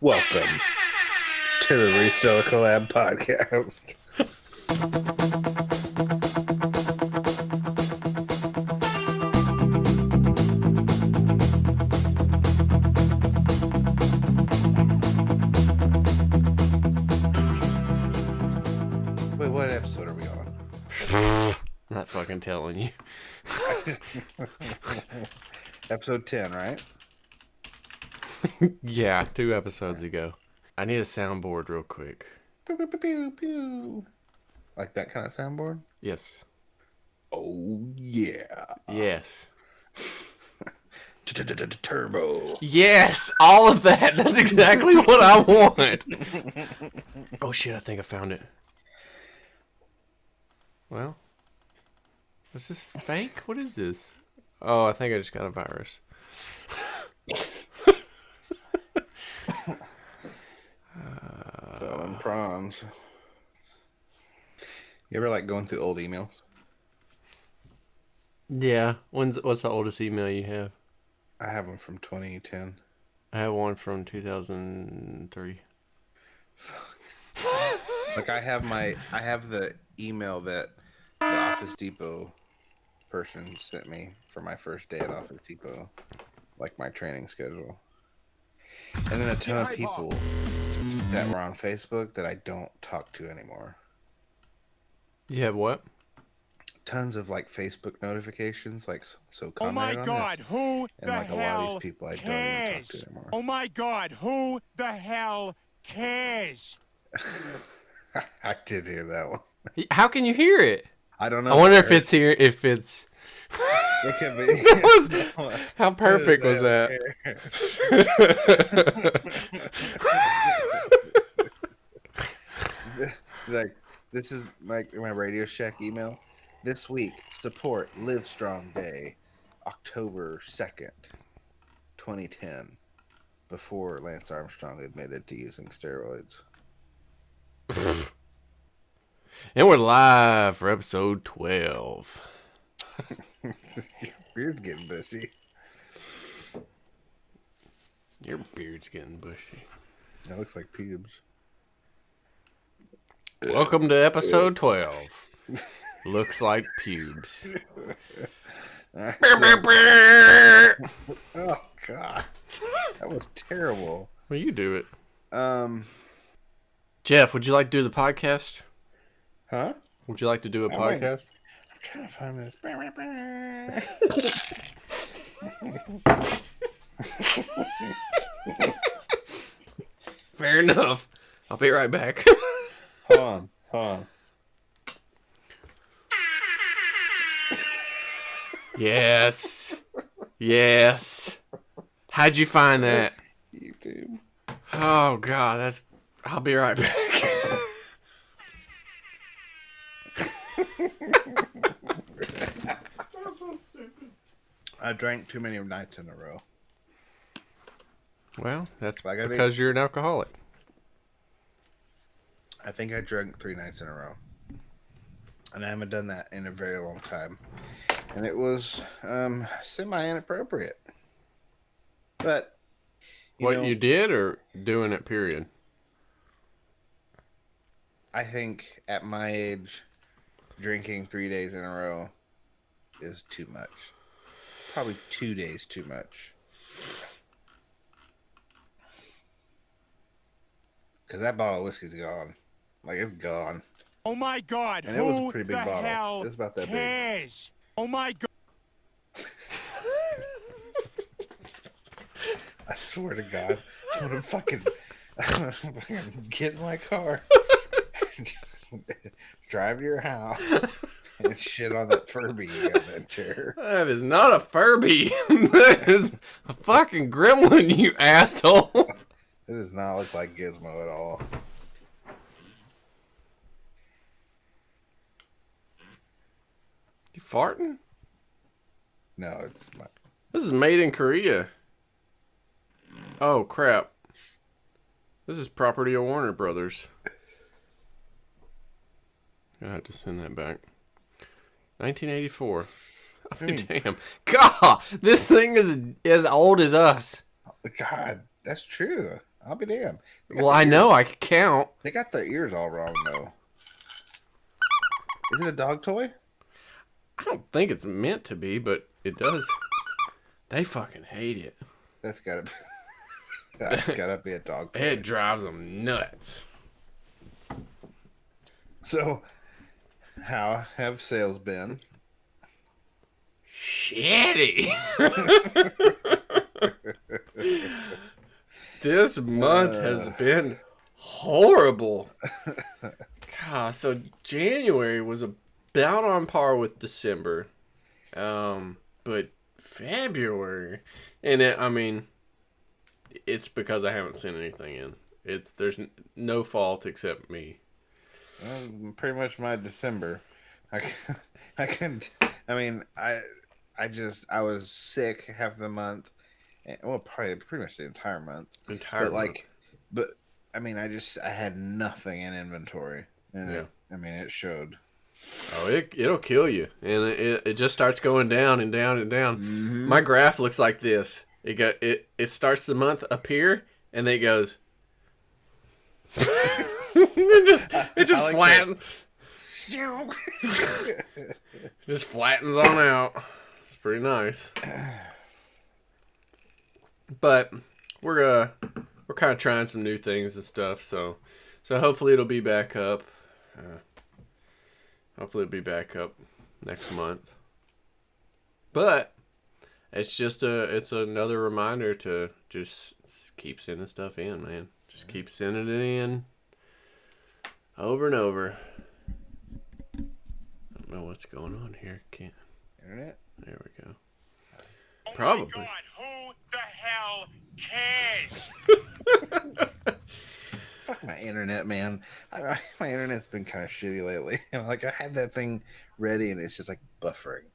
Welcome to the Reseller Collab podcast. Wait, what episode are we on? Not fucking telling you. Episode 10, right? Yeah, 2 episodes ago. I need a soundboard real quick. Pew, pew, pew, pew, pew. Like that kind of soundboard? Yes. Oh, yeah. Yes. Turbo. Yes! All of that! That's exactly what I want! Oh shit, I think I found it. Well. Is this fake? What is this? Oh, I think I just got a virus. Selling prawns. You ever like going through old emails? Yeah. What's the oldest email you have? I have them from 2010. I have one from 2003. Like I have the email that the Office Depot person sent me for my first day at Office Depot, like my training schedule. And then a ton of people that were on Facebook that I don't talk to anymore. You have what? Tons of like Facebook notifications, like so Oh my commented God, on this. who And the like a lot of hell these people I don't even talk cares? to anymore. Oh my God, who the hell cares? I did hear that one. How can you hear it? I don't know. I wonder if it's here, if it's... It could be. That was, how perfect was that? Like, this is my Radio Shack email. This week, support Live Strong Day, October 2nd, 2010, before Lance Armstrong admitted to using steroids. And we're live for episode 12. Your beard's getting bushy. Your beard's getting bushy. That looks like pubes. Welcome to episode 12. Looks like pubes. Oh, God. That was terrible. Well, you do it. Jeff, would you like to do the podcast? Huh? Would you like to do a might. podcast? I'm trying to find this. Fair enough. I'll be right back. Hold on. Yes. Yes. How'd you find that? YouTube. Oh, God, that's... I'll be right back. That's so stupid. I drank too many nights in a row. Well, that's Like I because you're an alcoholic. I think I drank 3 nights in a row. And I haven't done that in a very long time. And it was semi-inappropriate. But, You did or doing it, period? I think at my age, drinking 3 days in a row is too much. Probably 2 days too much. Because that bottle of whiskey's gone. Like, it's gone. Oh my God, And who it was a pretty big the bottle. hell It was about that big. cares? Oh my God. I swear to God, I'm gonna fucking get in my car, drive to your house, and shit on that Furby you got in that chair. That is not a Furby. That is a fucking gremlin, you asshole. It does not look like Gizmo at all. You farting? No, it's my... This is made in Korea. Oh, crap. This is property of Warner Brothers. I have to send that back. 1984. Oh, damn. God, this thing is as old as us. God, that's true. I'll be damned. Well, I know I can count. They got their ears all wrong though. Is it a dog toy? I don't think it's meant to be, but it does. They fucking hate it. That's gotta be a dog toy. It drives them nuts. So, how have sales been? Shitty. This month has been horrible. God, so January was about on par with December, but February, and I mean, it's because I haven't seen anything in. There's no fault except me. Well, pretty much my December. I was sick half the month. Well, probably pretty much the entire month. But I mean, I had nothing in inventory, and it showed. Oh, it'll kill you, and it just starts going down and down and down. Mm-hmm. My graph looks like this. It starts the month up here, and then it goes. it just like flattens. Just flattens on out. It's pretty nice. But we're kind of trying some new things and stuff, so hopefully it'll be back up. Hopefully it'll be back up next month. But it's another reminder to just keep sending stuff in, man. Just keep sending it in over and over. I don't know what's going on here. Can't. Internet? There we go. Oh Probably. my God, who the hell cares? Fuck my internet, man. My internet's been kind of shitty lately. Like, I had that thing ready, and it's just like buffering.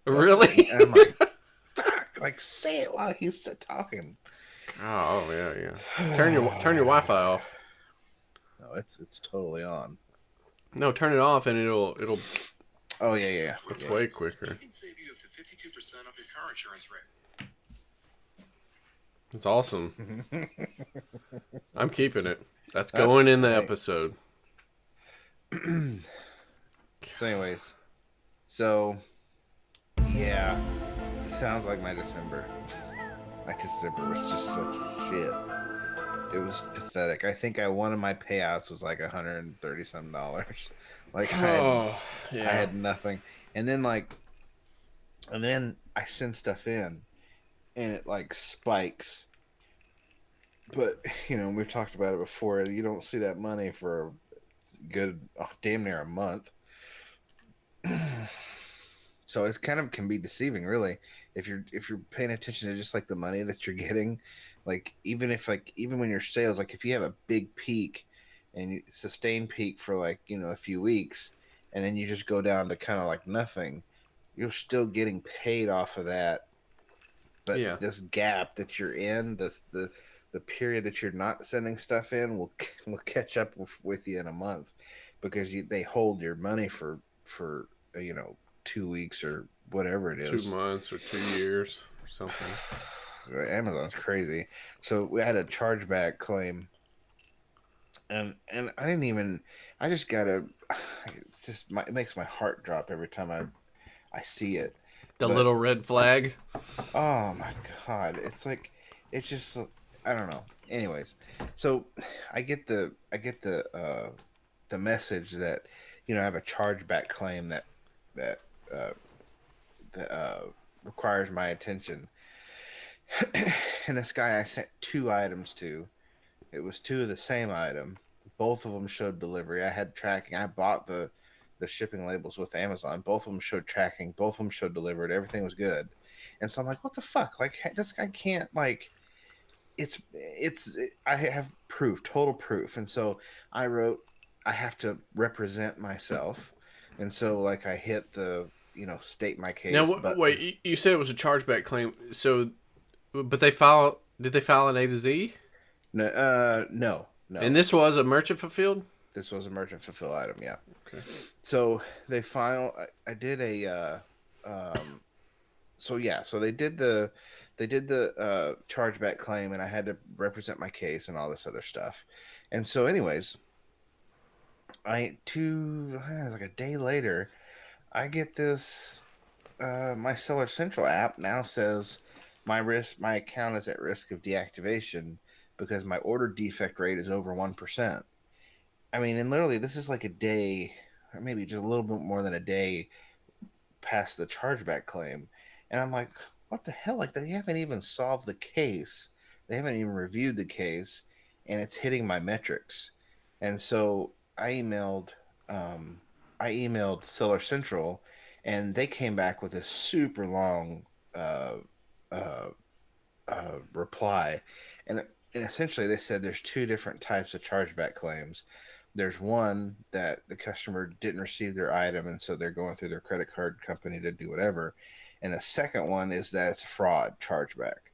Really? And I'm like, fuck! Like, say it while he's talking. Oh yeah. Turn your Wi-Fi off. No, it's totally on. No, turn it off, and it'll. Oh yeah. It's way quicker. It can save you up to 52% off your car insurance rate. It's awesome. I'm keeping it. That's going in the great. episode. So anyways, yeah, it sounds like my December. My December was just such shit. It was pathetic. I think one of my payouts was like $130 some. Like I had nothing, and then I send stuff in, and it like spikes. But we've talked about it before. You don't see that money for a good, damn near a month. So it's kind of can be deceiving, really, if you're paying attention to just like the money that you're getting, like even when your sales, like if you have a big peak and you sustain peak for like a few weeks, and then you just go down to kind of like nothing, you're still getting paid off of that. But this gap that you're in, the period that you're not sending stuff in will catch up with you in a month, because they hold your money for 2 weeks or whatever it is. 2 months or 2 years or something. Amazon's crazy. So we had a chargeback claim, and I didn't even. I just gotta. It makes my heart drop every time I see it. The little red flag. Oh my God! It's like, it's just, I don't know. Anyways, so I get the message that I have a chargeback claim that requires my attention. And this guy I sent 2 items to. It was 2 of the same item. Both of them showed delivery. I had tracking. I bought the shipping labels with Amazon. Both of them showed tracking. Both of them showed delivered. Everything was good. And so I'm like, what the fuck? Like, this guy can't, like, I have proof, total proof. And so I wrote, I have to represent myself. And so, like, I hit the, state my case. Now, wait, you said it was a chargeback claim. So, but did they file an A to Z? No. And this was a merchant fulfilled? This was a merchant fulfilled item, yeah. Okay. So they file. I did a. So they did the chargeback claim, and I had to represent my case and all this other stuff. And so, anyways, like a day later, I get this. My Seller Central app now says my account is at risk of deactivation because my order defect rate is over 1%. I mean, and literally, this is like a day, or maybe just a little bit more than a day past the chargeback claim. And I'm like, what the hell? Like, they haven't even solved the case. They haven't even reviewed the case, and it's hitting my metrics. And so um, I emailed Seller Central, and they came back with a super long uh, uh, reply, and essentially they said there's two different types of chargeback claims. There's one that the customer didn't receive their item, and so they're going through their credit card company to do whatever. And the second one is that it's a fraud chargeback.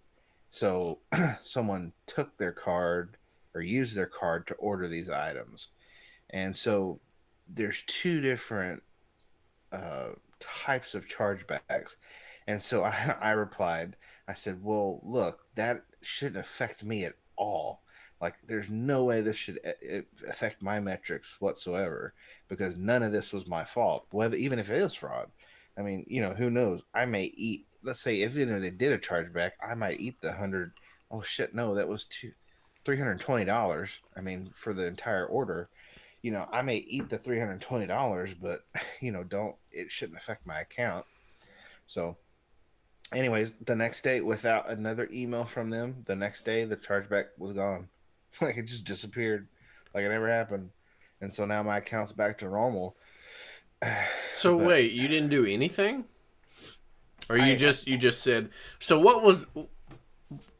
So someone took their card or used their card to order these items. And so there's two different types of chargebacks. And so I replied, I said, well, look, that shouldn't affect me at all. Like, there's no way this should affect my metrics whatsoever because none of this was my fault. Whether even if it is fraud, I mean, who knows? I may eat. Let's say if they did a chargeback, I might eat the 100. Oh shit, no, that was $320. I mean, for the entire order. I may eat the $320, but don't it shouldn't affect my account. So, anyways, the next day, without another email from them, the next day the chargeback was gone. Like, it just disappeared, like it never happened. And so now my account's back to normal. So But wait, you didn't do anything, or I you just said. So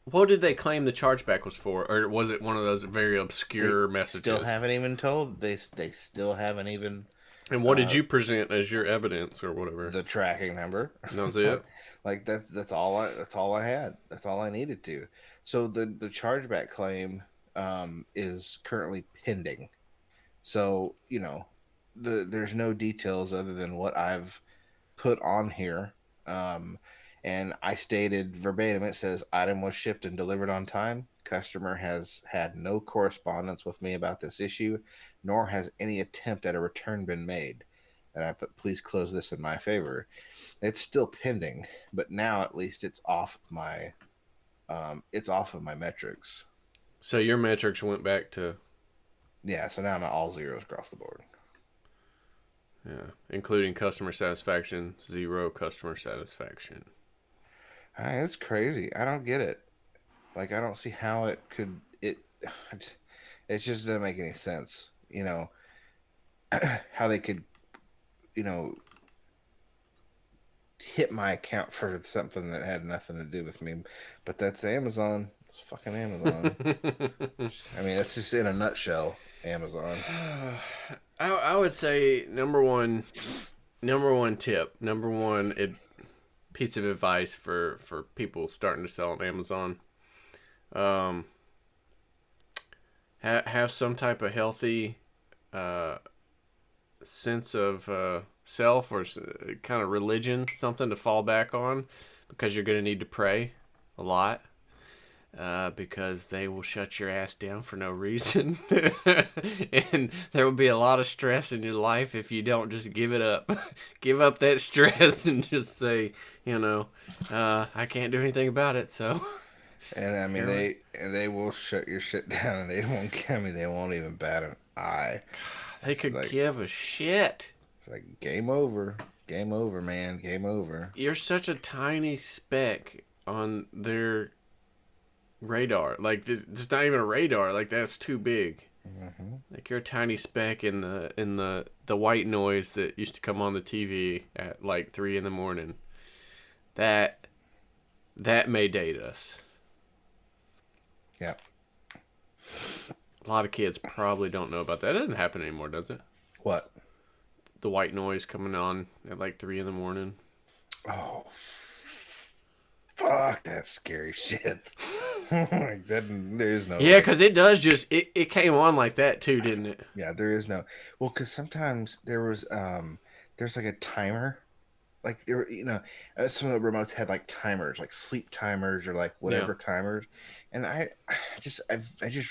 what did they claim the chargeback was for, or was it one of those very obscure messages? still haven't even told. They still haven't even. And what did you present as your evidence or whatever? The tracking number. That was it. Like that's all I had. That's all I needed to. So the chargeback claim is currently pending. So there's no details other than what I've put on here. And I stated verbatim, it says item was shipped and delivered on time. Customer has had no correspondence with me about this issue, nor has any attempt at a return been made. And I put, please close this in my favor. It's still pending, but now at least it's off of my metrics. So your metrics went back to, Yeah, so now I'm at all zeros across the board. yeah, including customer satisfaction, 0 customer satisfaction. It's crazy. I don't get it. Like, I don't see how it could. It just doesn't make any sense. How they could, hit my account for something that had nothing to do with me. But that's Amazon. It's fucking Amazon. I mean, that's just in a nutshell, Amazon. I would say number one tip, piece of advice for people starting to sell on Amazon. Have some type of healthy sense of self or kind of religion, something to fall back on, because you're going to need to pray a lot. Because they will shut your ass down for no reason. And there will be a lot of stress in your life if you don't just give it up. Give up that stress and just say, I can't do anything about it, so. And I mean, they will shut your shit down, and they won't even bat an eye. They could give a shit. It's like game over, man, game over. You're such a tiny speck on their radar. Like, it's not even a radar. Like, that's too big. Mm-hmm. Like, you're a tiny speck in the white noise that used to come on the TV at like 3 a.m. That may date us. Yeah. A lot of kids probably don't know about that. It doesn't happen anymore, does it? What? The white noise coming on at like 3 a.m. Oh, fuck, that's scary shit. Like, there is no. Yeah, because it does just it came on like that too, didn't it? Yeah, there is no. Well, because sometimes there's like a timer like there were, some of the remotes had like timers, like sleep timers or like whatever timers, and I just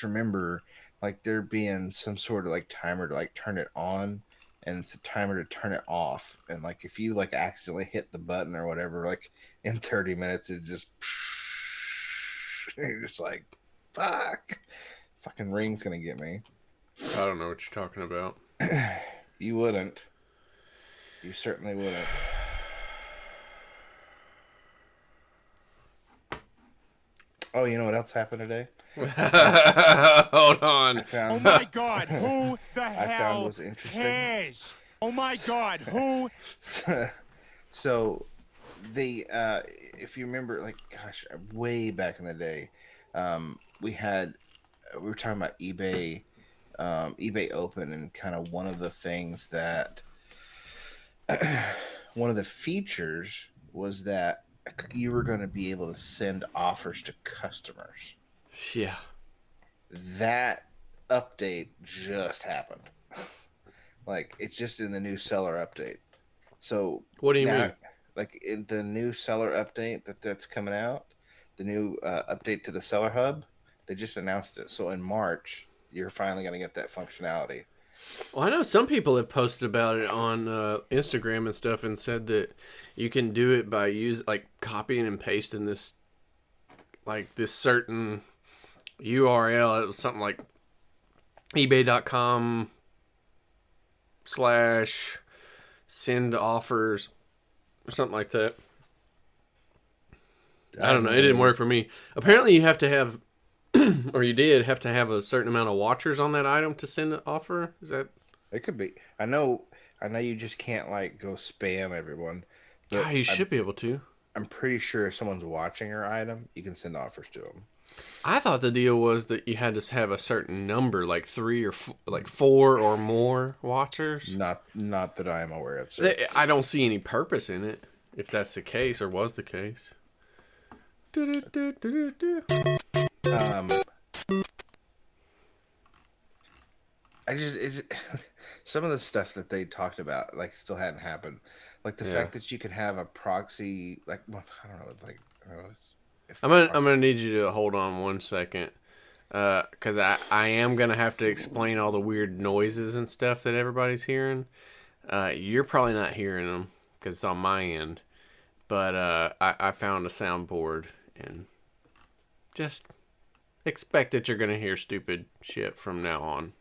remember like there being some sort of like timer to like turn it on, and it's a timer to turn it off, and like if you like accidentally hit the button or whatever, like in 30 minutes it just you're just like fucking Ring's gonna get me. I don't know what you're talking about. You wouldn't. You certainly wouldn't. Oh, you know what else happened today? Hold on. Oh my God, who the I hell found was interesting. cares? Oh my God, who? So, if you remember, like, gosh, way back in the day, we were talking about eBay, eBay Open, and kind of one of the things that, one of the features was that you were going to be able to send offers to customers. Yeah. That update just happened. Like, it's just in the new seller update. So what do you mean? Like in the new seller update that's coming out, the new update to the seller hub, they just announced it. So in March, you're finally going to get that functionality. Well, I know some people have posted about it on Instagram and stuff and said that you can do it by copying and pasting this certain URL. It was something like ebay.com/send offers or something like that. I don't know. It didn't work for me. Apparently you have to have or you did have to have a certain amount of watchers on that item to send an offer. Is that? It could be. I know you just can't like go spam everyone. God, you should be able to. I'm pretty sure if someone's watching your item, you can send offers to them. I thought the deal was that you had to have a certain number, like 3 or 4 or more watchers. Not that I am aware of, sir. I don't see any purpose in it, if that's the case or was the case. Some of the stuff that they talked about like still hadn't happened, like the fact that you could have a proxy, like, well, I don't know, like, I don't know, I'm gonna need you to hold on 1 second, because I am gonna have to explain all the weird noises and stuff that everybody's hearing. You're probably not hearing them because it's on my end, but I found a soundboard and just expect that you're gonna hear stupid shit from now on.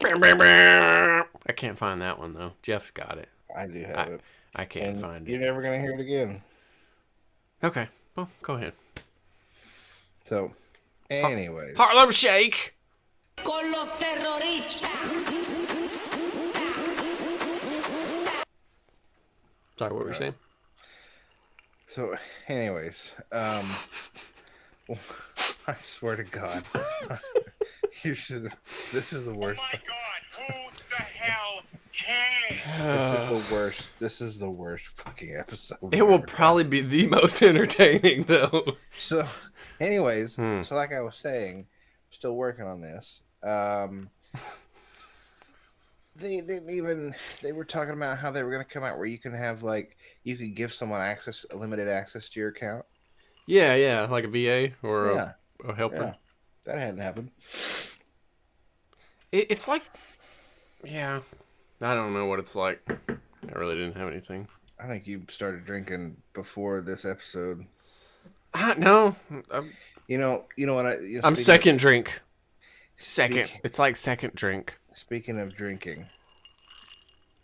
I can't find that one though. Jeff's got it. I do have it. I can't find it. You're never gonna hear it again. Okay, well, go ahead. So, anyways, Harlem Shake. Con los terroristas. Sorry, what were you saying? So, anyways, I swear to God, this is the worst. Oh my God, who the hell cares? This is the worst. This is the worst fucking episode. It will probably be the most entertaining, though. So, anyways, so like I was saying, I'm still working on this. They were talking about how they were going to come out where you can have you could give someone limited access to your account. Yeah, like a VA or a helper. Yeah, that hadn't happened. It's like, yeah, I don't know what it's like. I really didn't have anything. I think you started drinking before this episode. No, You know what? I'm second drink. Second, it's like second drink. Speaking of drinking,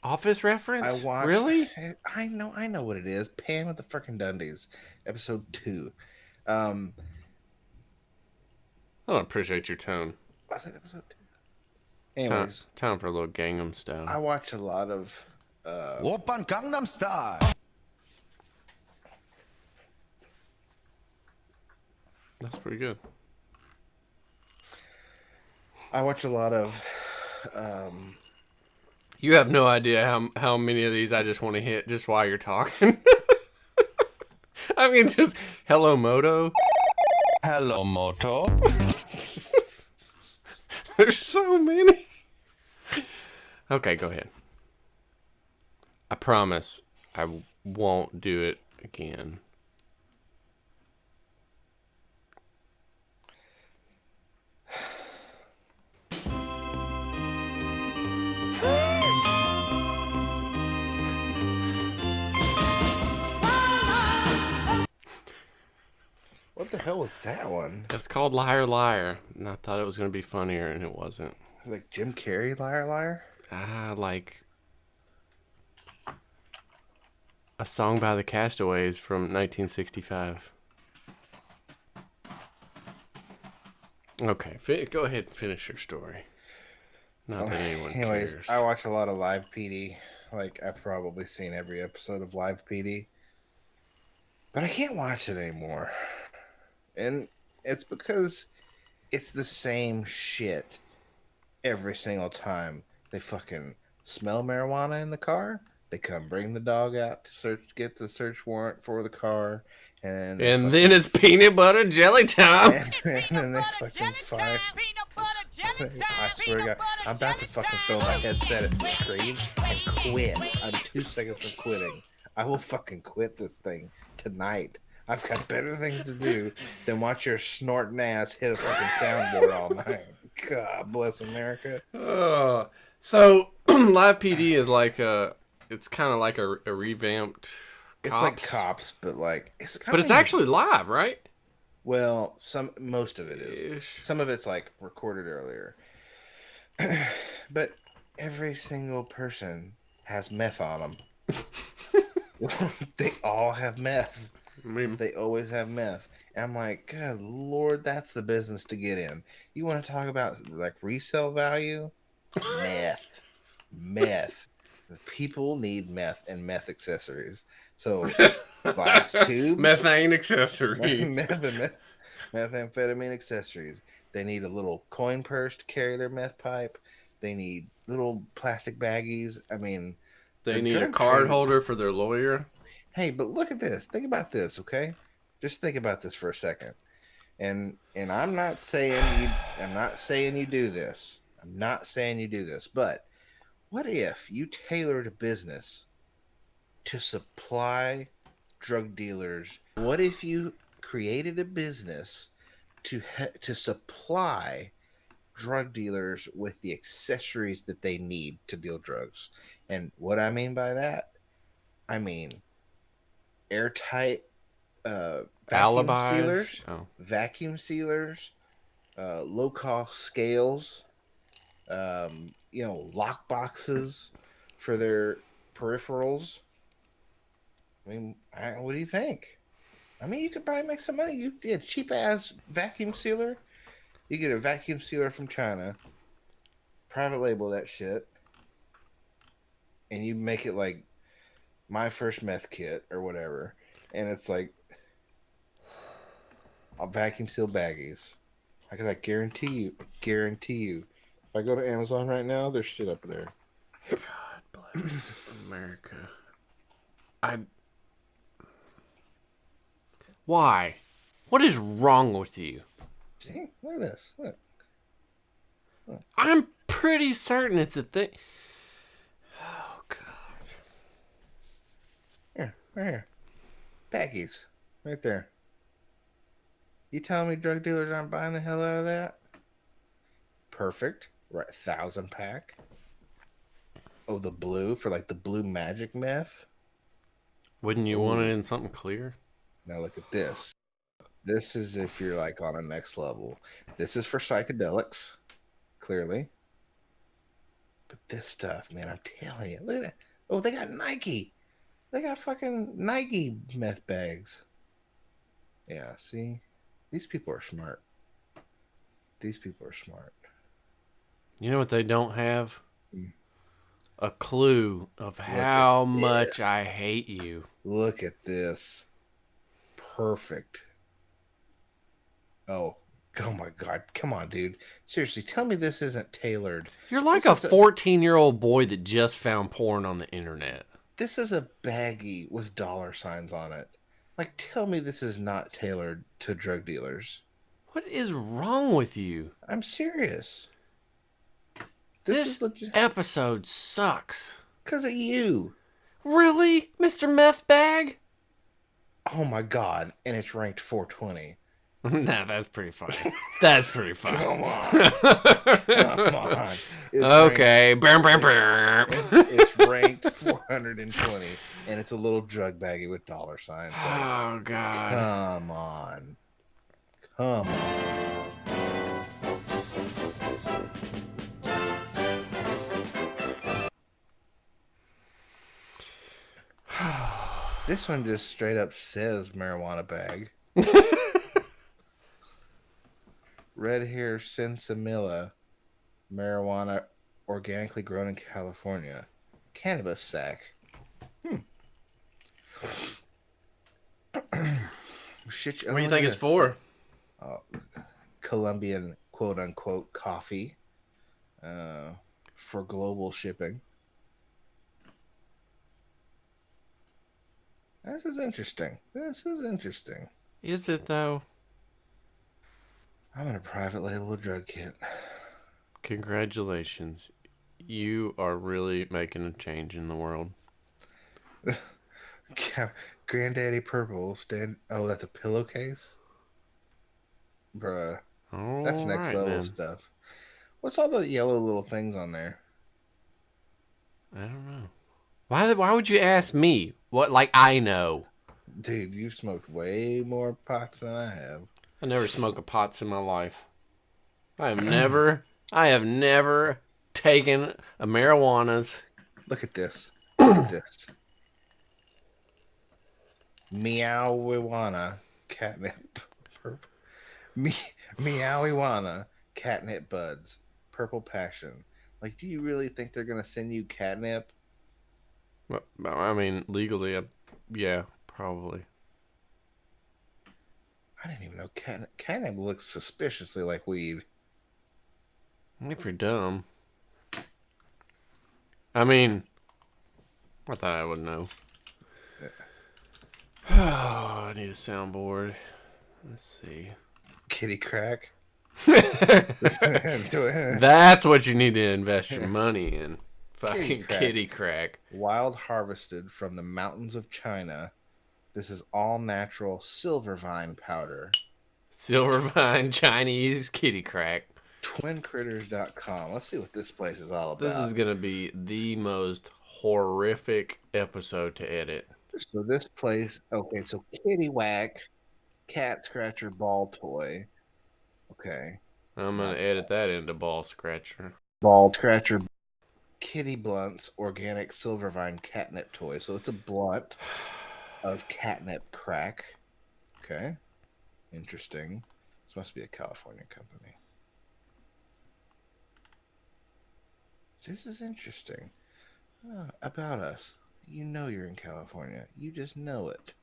Office reference? I watched. Really? I know what it is. Pam at the frickin' Dundies, episode 2. I don't appreciate your tone. Was it episode 2? Anyways, time for a little Gangnam Style. I watch a lot of. Oppan Gangnam Style. That's pretty good. I watch a lot of. You have no idea how many of these I just want to hit just while you're talking. I mean, just hello, Moto. Hello, Moto. There's so many. Okay, go ahead. I promise I won't do it again. What the hell was that one? It's called Liar Liar. And I thought it was going to be funnier, and it wasn't. Like Jim Carrey, Liar Liar? Like a song by the Castaways from 1965. Okay, go ahead and finish your story. Not that anyone Anyways, cares. I watch a lot of Live PD. Like, I've probably seen every episode of Live PD. But I can't watch it anymore. And it's because it's the same shit every single time. They fucking smell marijuana in the car. They come bring the dog out to get the search warrant for the car. And then it's peanut butter jelly time. And then they fucking find... I swear to God, I'm about to fucking throw my headset at the screen and quit. I'm 2 seconds from quitting. I will fucking quit this thing tonight. I've got better things to do than watch your snorting ass hit a fucking soundboard all night. God bless America. So Live PD is like it's kind of like a revamped Cops. It's like Cops, but like it's actually live, right? Well, most of it is. Some of it's like recorded earlier. But every single person has meth on them. They all have meth. They always have meth. And I'm like, good Lord, that's the business to get in. You want to talk about like resale value? Meth. The people need meth and meth accessories. So glass tubes, methane accessories, methamphetamine accessories. They need a little coin purse to carry their meth pipe. They need little plastic baggies. I mean, they need a card holder for their lawyer. Hey, but look at this. Think about this, okay? Just think about this for a second. And I'm not saying you do this. I'm not saying you do this. But what if you tailored a business to supply drug dealers? What if you created a business to supply drug dealers with the accessories that they need to deal drugs? And what I mean by that, I mean airtight vacuum sealers, low cost scales, lock boxes for their peripherals. I mean, what do you think? I mean, you could probably make some money. You get a cheap ass vacuum sealer. You get a vacuum sealer from China, private label that shit, and you make it like my first meth kit or whatever, and it's like I'll vacuum seal baggies. I guarantee you. If I go to Amazon right now, there's shit up there. God bless America. Why? What is wrong with you? See, look at this. Look. I'm pretty certain it's a thing. Oh God. Here, right here. Baggies, right there. You telling me drug dealers aren't buying the hell out of that? Perfect. Right, 1,000 pack. Oh, the blue for like the blue magic meth. Wouldn't you want it in something clear? Now look at this. This is if you're like on a next level. This is for psychedelics, clearly. But this stuff, man, I'm telling you. Look at that. Oh, they got Nike. They got fucking Nike meth bags. Yeah, see? These people are smart. You know what they don't have? A clue of how much I hate you. Look at this. Perfect. Oh my God. Come on, dude. Seriously, tell me this isn't tailored. You're like a 14-year-old boy that just found porn on the internet. This is a baggie with dollar signs on it. Like, tell me this is not tailored to drug dealers. What is wrong with you? I'm serious. This episode sucks. Because of you. Really, Mr. Meth Bag? Oh my god! And it's ranked 420. Nah, that's pretty funny. That's pretty funny. Come on, come on. It's Okay. it's ranked 420, and it's a little drug baggie with dollar signs. Like, Oh God. come on, come on. This one just straight up says marijuana bag. Red hair sinsemilla, marijuana organically grown in California. Cannabis sack. Shit, What do you think it's for? Colombian quote unquote coffee for global shipping. This is interesting. This is interesting. Is it though? I'm gonna private label a drug kit. Congratulations. You are really making a change in the world. Granddaddy Purple Oh, that's a pillowcase? Bruh. That's next level stuff. What's all the yellow little things on there? I don't know. Why would you ask me? What, like I know? Dude, you've smoked way more pots than I have. I never smoked a pots in my life. I have never taken a marijuana's. Look at this. Look at this. Meowiwana catnip. Purple. Meowiwana catnip buds. Purple passion. Like, do you really think they're gonna send you catnip? I mean, legally, yeah, probably. I didn't even know catnip looks suspiciously like weed. If you're dumb. I mean, I thought I would know. Oh, I need a soundboard. Let's see. Kitty crack. That's what you need to invest your money in. Fucking kitty crack. Wild harvested from the mountains of China. This is all natural silver vine powder. Silver vine Chinese kitty crack. Twincritters.com. Let's see what this place is all about. This is going to be the most horrific episode to edit. So this place, okay, so kitty whack, cat scratcher ball toy. Okay. I'm going to edit that into ball scratcher. Ball scratcher. Kitty blunts, organic silver vine catnip toy. So it's a blunt of catnip crack. Okay. Interesting. This must be a California company. This is interesting. About us. You know you're in California. You just know it.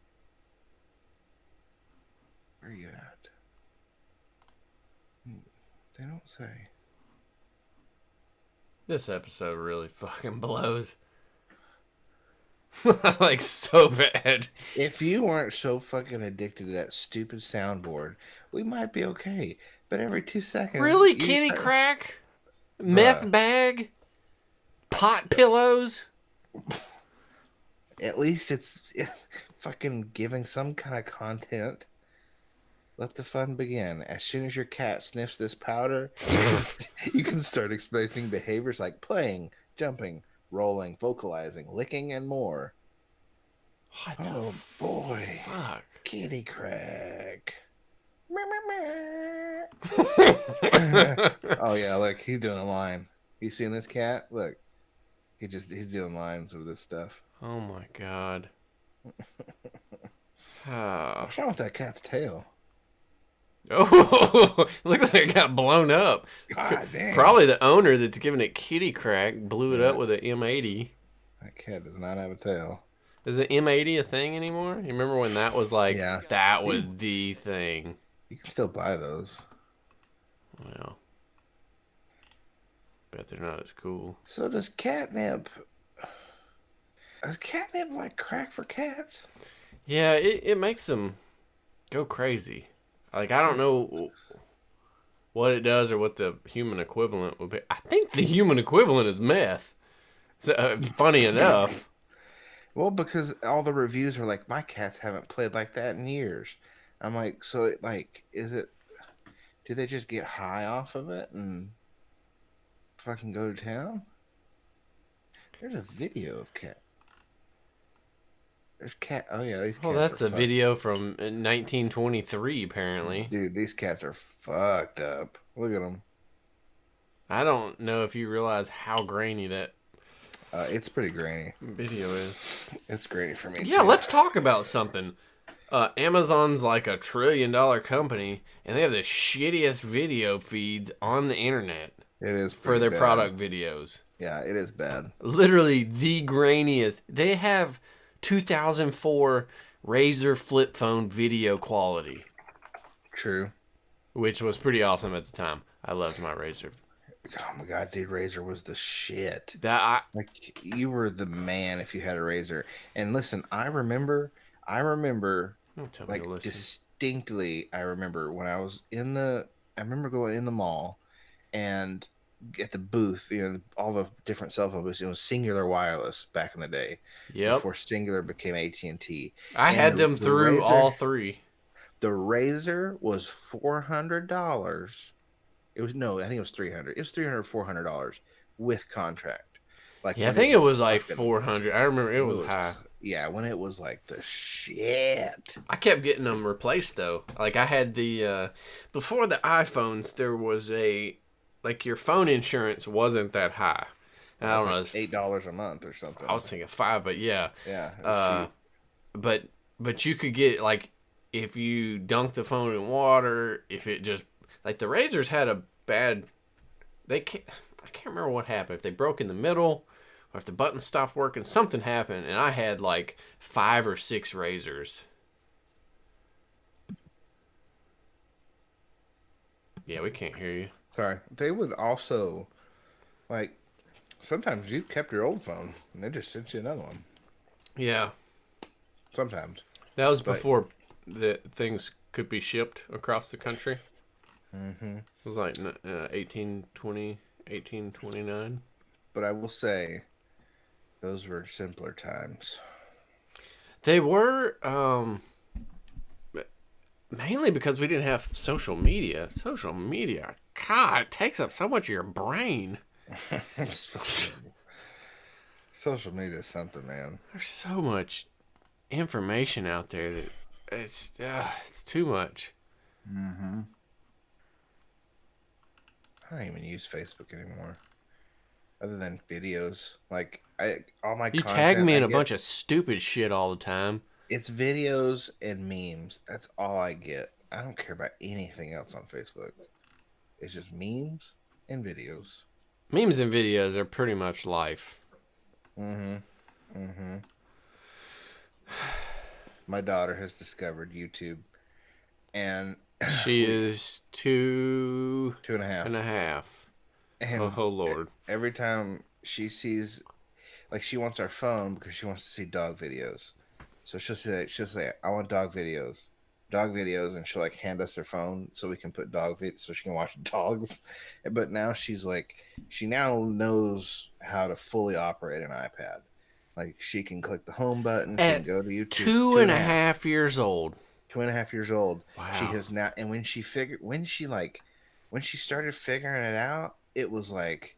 Where are you at? They don't say. This episode really fucking blows. Like, so bad. If you weren't so fucking addicted to that stupid soundboard, we might be okay. But every 2 seconds... Really? Kitty crack? Meth bag? Pot pillows? At least it's fucking giving some kind of content. Let the fun begin. As soon as your cat sniffs this powder, you can start expecting behaviors like playing, jumping, rolling, vocalizing, licking, and more. What the boy. fuck? Kitty crack. Oh yeah, look, he's doing a line. You seen this cat? Look. He's doing lines of this stuff. Oh my god. What's wrong with that cat's tail? Oh, looks like it got blown up. God damn. Probably the owner that's giving it kitty crack blew it up with an M80. That cat does not have a tail. Is the M80 a thing anymore? You remember when that was like, yeah. That was the thing. You can still buy those. Well, bet they're not as cool. So does catnip like crack for cats? Yeah, it makes them go crazy. Like, I don't know what it does or what the human equivalent would be. I think the human equivalent is meth. So, funny enough. Well, because all the reviews are like, my cats haven't played like that in years. I'm like, so it like, is it? Do they just get high off of it and fucking go to town? There's a video of cat. There's cat. Oh yeah, these cats. Well, that's are a video from 1923, apparently. Dude, these cats are fucked up. Look at them. I don't know if you realize how grainy that It's pretty grainy. video is. It's grainy for me. Yeah, too. let's talk about something. Amazon's like $1 trillion company, and they have the shittiest video feeds on the internet It is for their bad. product videos. Yeah, it is bad. Literally the grainiest. They have 2004 Razer flip phone video quality, True. which was pretty awesome at the time. I loved my Razer. Oh my god, dude, Razer was the shit. That Like you were the man if you had a Razer. And listen, I remember don't tell me like to listen. distinctly. I remember when I was I remember going in the mall and at the booth, all the different cell phone booths. It was Singular Wireless back in the day. Yep. Before Singular became AT&T. I had them through all three. The Razer was $400. It was I think it was $300. It was $300 or $400 with contract. Like Yeah, I when think it was like fucking- 400. I remember it was high. Yeah, when it was like the shit. I kept getting them replaced though. Like I had the before the iPhones, there was like your phone insurance wasn't that high. I don't know, Like $8 a month or something. I was thinking 5, but yeah. Yeah, it was cheap. But you could get like if you dunk the phone in water, if it just like the Razors had a bad I can't remember what happened. If they broke in the middle or if the button stopped working, something happened and I had like 5 or 6 Razors. Yeah, we can't hear you. Sorry. They would also, like, sometimes you kept your old phone and they just sent you another one. Yeah. Sometimes. That was before the things could be shipped across the country. Mm-hmm. It was like 1820, 1829. But I will say, those were simpler times. They were mainly because we didn't have social media. Social media, God, it takes up so much of your brain. Social media is something, man. There's so much information out there that it's too much. Mm-hmm. I don't even use Facebook anymore, other than videos. Like all my You content tag me in I a get, bunch of stupid shit all the time. It's videos and memes. That's all I get. I don't care about anything else on Facebook. It's just memes and videos. Memes and videos are pretty much life. Mm-hmm. Mm-hmm. My daughter has discovered YouTube, and She is two 2.5. and a half. And Oh Lord. every time she sees, like, she wants our phone because she wants to see dog videos. So she'll say, I want dog videos, and she'll like hand us her phone so we can put dog videos so she can watch dogs. But now she's like, she now knows how to fully operate an iPad. Like she can click the home button, she can go to YouTube. 2.5 years old. 2.5 years old. Wow. She has now, and when she started figuring it out, it was like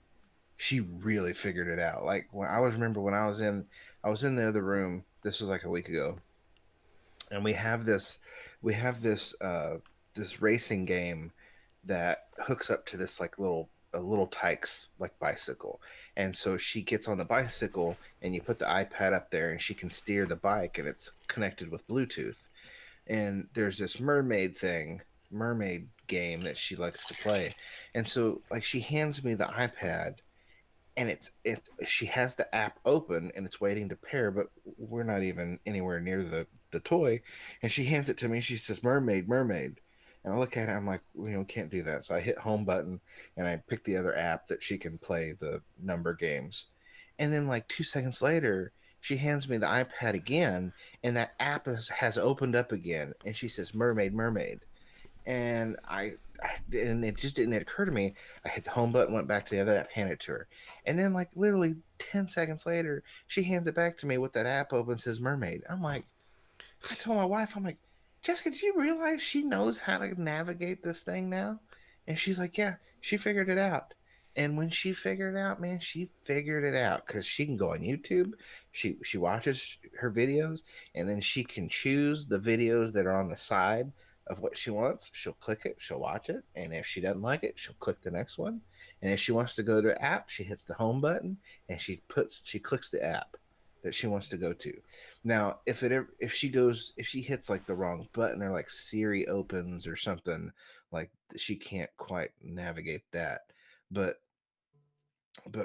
she really figured it out. Like when I remember when I was in the other room. This was like a week ago, and we have this racing game that hooks up to this like a little Tykes like bicycle, and so she gets on the bicycle, and you put the iPad up there, and she can steer the bike, and it's connected with Bluetooth. And there's this mermaid game that she likes to play, and so like she hands me the iPad, and she has the app open and it's waiting to pair, but we're not even anywhere near the toy, and she hands it to me. She says mermaid, and I look at it, I'm like, we can't do that. So I hit home button and I pick the other app that she can play the number games, and then like 2 seconds later she hands me the iPad again, and that app has opened up again, and she says mermaid, and and it just didn't occur to me. I hit the home button, went back to the other app, handed it to her, and then like literally 10 seconds later, she hands it back to me with that app open, says mermaid. I'm like, I told my wife, I'm like, Jessica, do you realize she knows how to navigate this thing now? And she's like, yeah, she figured it out. And when she figured it out, man, she figured it out because she can go on YouTube. She watches her videos, and then she can choose the videos that are on the side of what she wants. She'll click it, she'll watch it, and if she doesn't like it, she'll click the next one. And if she wants to go to app, she hits the home button and she clicks the app that she wants to go to. Now, if she hits like the wrong button or like Siri opens or something, like she can't quite navigate that. But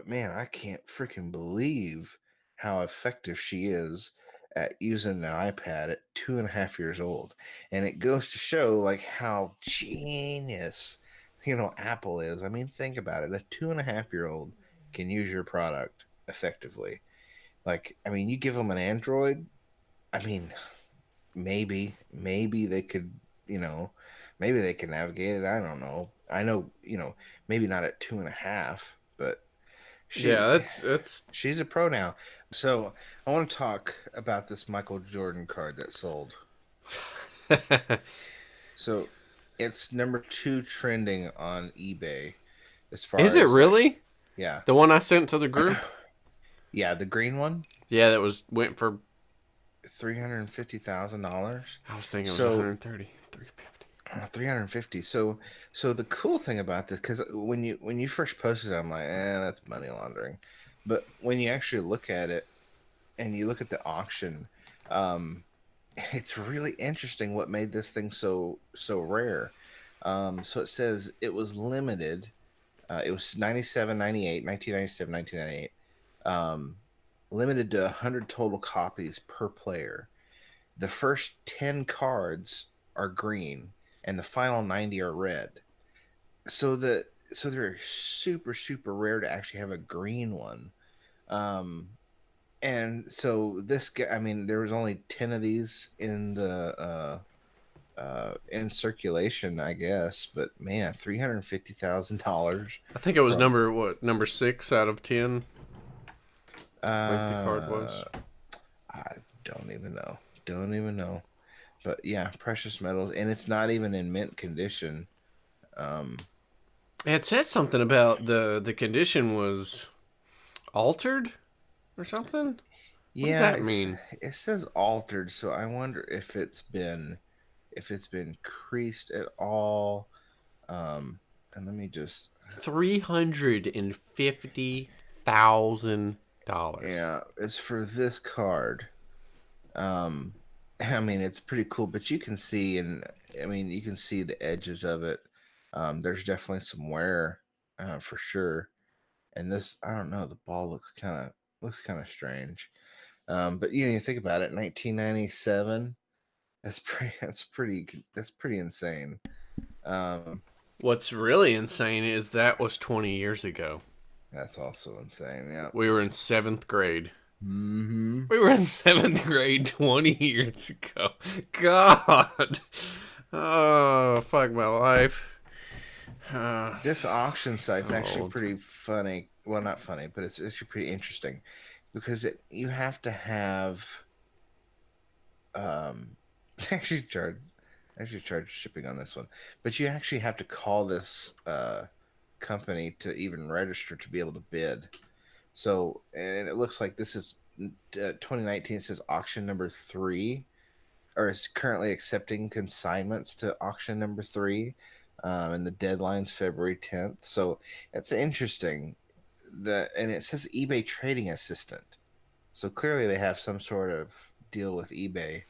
man, I can't freaking believe how effective she is at using the iPad at 2.5 years old. And it goes to show like how genius, Apple is. I mean, think about it. A 2.5-year-old can use your product effectively. Like, I mean, you give them an Android, I mean, maybe they could, maybe they can navigate it. I don't know. I know, maybe not at 2.5, but Yeah, that's she's a pro now. So I want to talk about this Michael Jordan card that sold. So it's number 2 trending on eBay as far Is it as like, really? yeah, The one I sent to the group? yeah, the green one, Yeah, that went for $350,000. I was thinking it was So 130, 350. 350. So the cool thing about this, because when you first posted it, I'm like, that's money laundering. But when you actually look at it and you look at the auction, it's really interesting what made this thing so rare. So it says it was limited. It was 97, 98, 1997, 1998. Limited to 100 total copies per player. The first 10 cards are green and the final 90 are red. So they're super rare to actually have a green one. And so this guy, I mean, there was only 10 of these in circulation, I guess, but man, $350,000. I think it was from number 6 out of 10. I think the card was. I don't even know. But yeah, precious metals, and it's not even in mint condition. It said something about the condition was altered or something. What does that mean? It says altered, so I wonder if it's been creased at all. And let me just $350,000. yeah, it's for this card. I mean, it's pretty cool, but you can see, and I mean, you can see the edges of it. There's definitely some wear, for sure. And this, I don't know, the ball looks kind of strange. But you think about it, 1997. That's pretty insane. What's really insane is that was 20 years ago. That's also insane. Yeah. We were in 7th grade. Mm-hmm. We were in 7th grade 20 years ago. God. Oh, fuck my life. This auction site's so actually old. pretty funny. Well, not funny, but it's actually pretty interesting because you have to have actually charge shipping on this one, but you actually have to call this company to even register to be able to bid. So, and it looks like this is 2019. It says auction number 3, or is currently accepting consignments to auction number 3, and the deadline's February 10th. So it's interesting and it says eBay trading assistant. So clearly they have some sort of deal with eBay,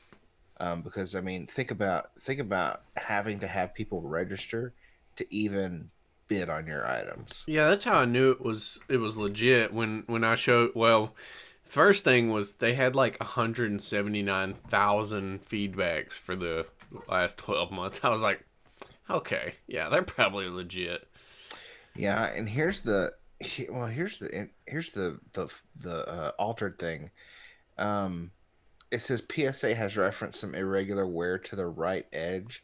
because I mean, think about having to have people register to even bid on your items. Yeah, that's how I knew it was legit when I showed. Well, first thing was they had like 179,000 feedbacks for the last 12 months. I was like, okay, yeah, they're probably legit. Yeah, and here's the altered thing. It says PSA has referenced some irregular wear to the right edge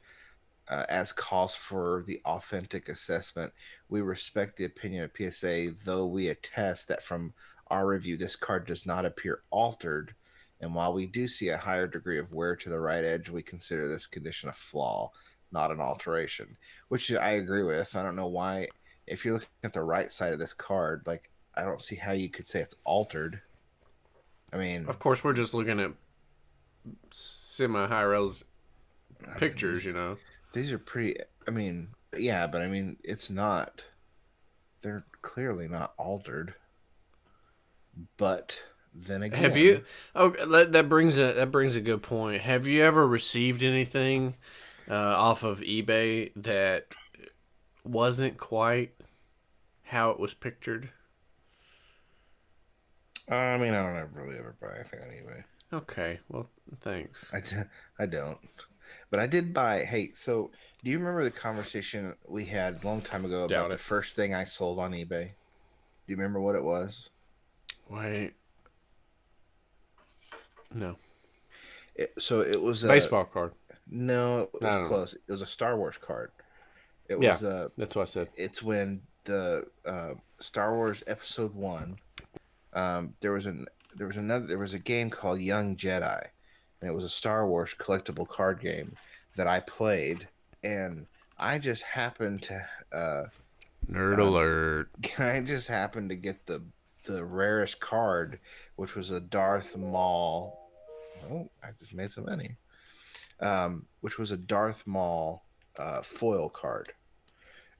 as calls for the authentic assessment. We respect the opinion of PSA, though we attest that from our review, this card does not appear altered. And while we do see a higher degree of wear to the right edge, we consider this condition a flaw, not an alteration, which I agree with. I don't know why. If you're looking at the right side of this card, like, I don't see how you could say it's altered. I mean, Of course, we're just looking at semi-high res pictures, you know. these are pretty. I mean, yeah, but I mean, it's not. They're clearly not altered. But then again, Have you? Oh, that brings a good point. Have you ever received anything off of eBay that wasn't quite how it was pictured? I mean, I don't really ever buy anything on eBay. Okay, well, thanks. I don't. But I did buy. Hey, so do you remember the conversation we had a long time ago about Doubt the it. first thing I sold on eBay? Do you remember what it was? Wait. No. So it was a Baseball card. No, it I don't was know. close. It was a Star Wars card. It Yeah, was that's what I said. It's when the Star Wars Episode 1. There was a game called Young Jedi, and it was a Star Wars collectible card game that I played, and I just happened to Nerd alert. I just happened to get the rarest card, which was a Darth Maul. Oh, I just made some money. Which was a Darth Maul foil card.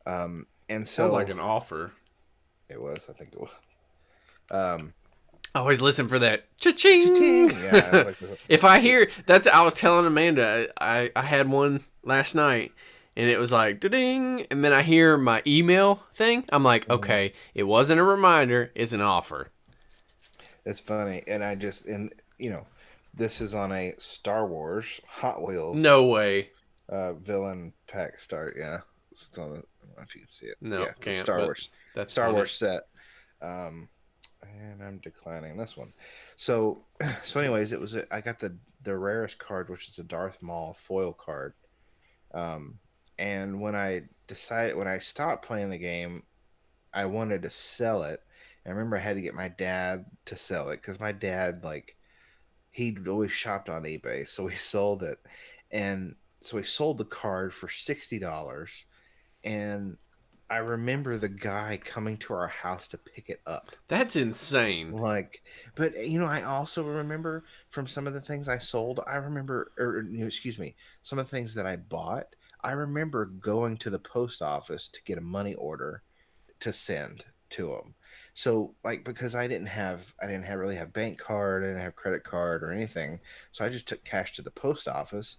And so Sounds like an offer. it was. I think it was. I always listen for that cha-ching. Cha-ching. Yeah, I was like this. If I hear that's, I was telling Amanda, I had one last night, and it was like ding, and then I hear my email thing. I'm like, okay, it wasn't a reminder, it's an offer. It's funny, and I just this is on a Star Wars Hot Wheels. No way. Villain pack start. Yeah, it's on. I don't know if you can see it. No, yeah, can't. Star but Wars. That's Star funny. Wars set. And I'm declining this one. So anyways, I got the rarest card, which is a Darth Maul foil card. And when I stopped playing the game, I wanted to sell it. And I remember I had to get my dad to sell it because my dad, like, he'd always shopped on eBay, so he sold it. And so he sold the card for $60. And I remember the guy coming to our house to pick it up. That's insane. Like, but I also remember from some of the things I sold, excuse me, some of the things that I bought, I remember going to the post office to get a money order to send to him. So, like, because I didn't really have bank card, I didn't have credit card or anything, so I just took cash to the post office,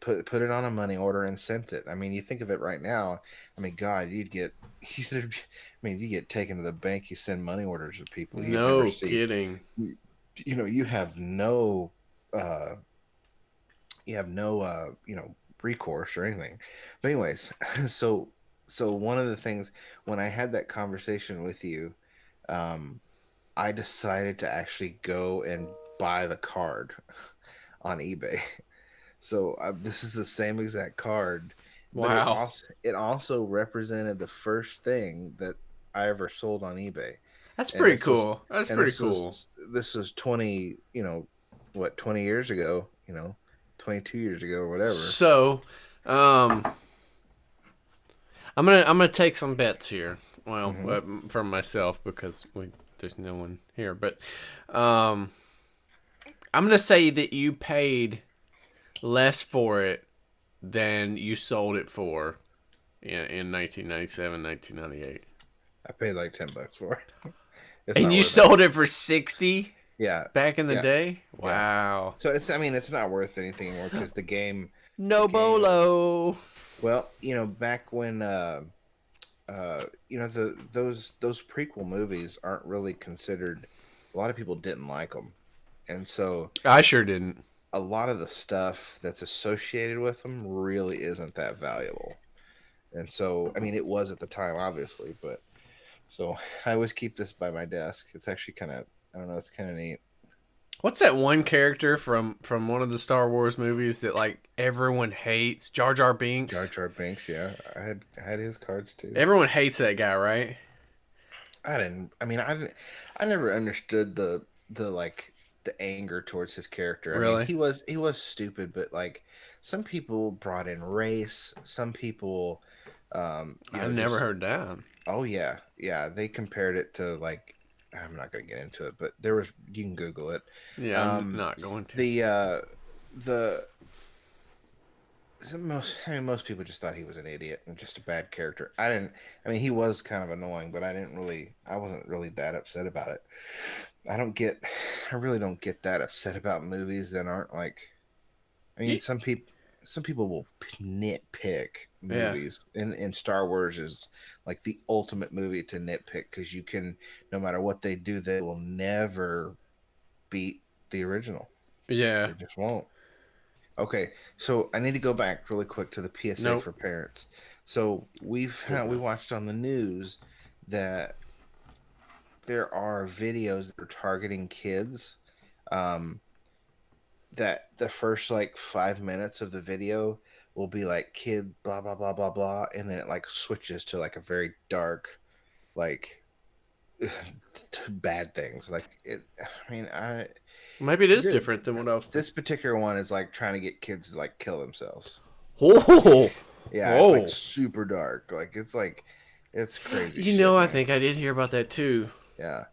put it on a money order and sent it. I mean, you think of it right now. I mean, God, you get taken to the bank. You send money orders to people. No kidding. You have no, recourse or anything. But anyways, so one of the things when I had that conversation with you, I decided to actually go and buy the card on eBay. So this is the same exact card. Wow. But it also represented the first thing that I ever sold on eBay. That's pretty cool. That's pretty cool. This was 20 years ago, 22 years ago or whatever. So, I'm gonna take some bets here. Well, from myself because there's no one here, but I'm gonna say that you paid less for it than you sold it for in 1997, 1998. I paid like $10 for it. And you sold it for 60? Yeah. Back in the day? Wow. So it's not worth anything anymore because the game. No bolo. Well, back when those prequel movies aren't really considered. A lot of people didn't like them, and so I sure didn't. A lot of the stuff that's associated with them really isn't that valuable. And so, I mean, it was at the time, obviously, but so I always keep this by my desk. It's actually kind of, I don't know, it's kind of neat. What's that one character from one of the Star Wars movies that like everyone hates? Jar Jar Binks. Jar Jar Binks, yeah. I had his cards too. Everyone hates that guy, right? I didn't. I mean, I never understood the like the anger towards his character. I mean, Really? he was stupid, but like some people brought in race. Some people, I never heard that. Oh yeah, yeah. They compared it to like I'm not gonna get into it, but there was you can Google it. Yeah, I'm not going to. The most people just thought he was an idiot and just a bad character. I didn't. I mean, he was kind of annoying, but I wasn't really that upset about it. I really don't get that upset about movies that aren't like. I mean, some people will nitpick movies, and Star Wars is like the ultimate movie to nitpick because you can, no matter what they do, they will never beat the original. Yeah. They just won't. Okay, so I need to go back really quick to the PSA for parents. So we watched on the news that there are videos that are targeting kids. That the first like 5 minutes of the video will be like kid blah blah blah blah blah, and then it like switches to like a very dark, like bad things. Like it. I mean, Maybe it is different than what else. This particular one is like trying to get kids to like kill themselves. Oh, yeah, it's like super dark. Like it's crazy. You know, I think I did hear about that too. Yeah,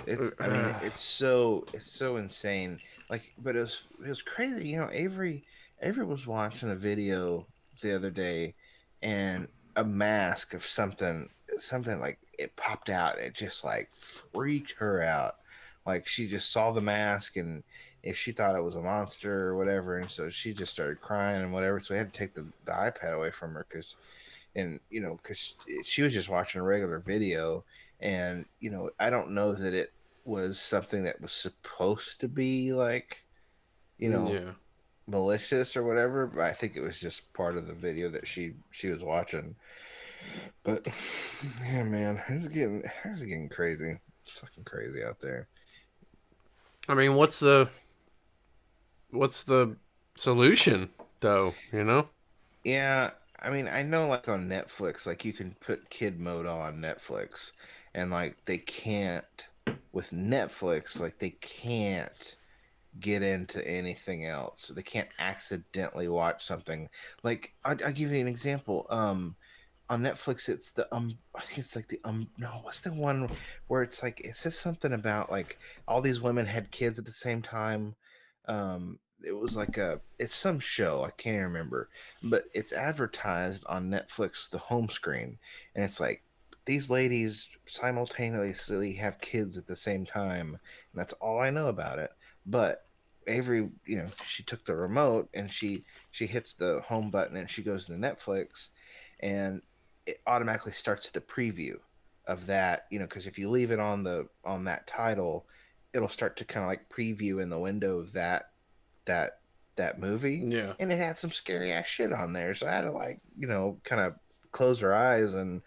I mean, it's so insane. Like, but it was crazy. You know, Avery was watching a video the other day, and a mask of something like it popped out. It just like freaked her out. Like she just saw the mask, and if she thought it was a monster or whatever, and so she just started crying and whatever. So we had to take the iPad away from her because she was just watching a regular video, and I don't know that it was something that was supposed to be like, malicious or whatever. But I think it was just part of the video that she was watching. But yeah, man, it's getting crazy. It's fucking crazy out there. I mean, what's the solution though? Yeah, I mean, I know like on Netflix, like you can put kid mode on Netflix, and like they can't with Netflix, like they can't get into anything else. They can't accidentally watch something. Like I'll give you an example. On Netflix, it's the I think it's like the no, what's the one where it's like it says something about like all these women had kids at the same time. It was like it's some show, I can't remember, but it's advertised on Netflix the home screen, and it's like these ladies simultaneously have kids at the same time, and that's all I know about it. But Avery, she took the remote and she hits the home button and she goes to Netflix, and it automatically starts the preview of that, because if you leave it on that title, it'll start to kind of like preview in the window of that movie. Yeah. And it had some scary ass shit on there. So I had to like, kind of close her eyes and,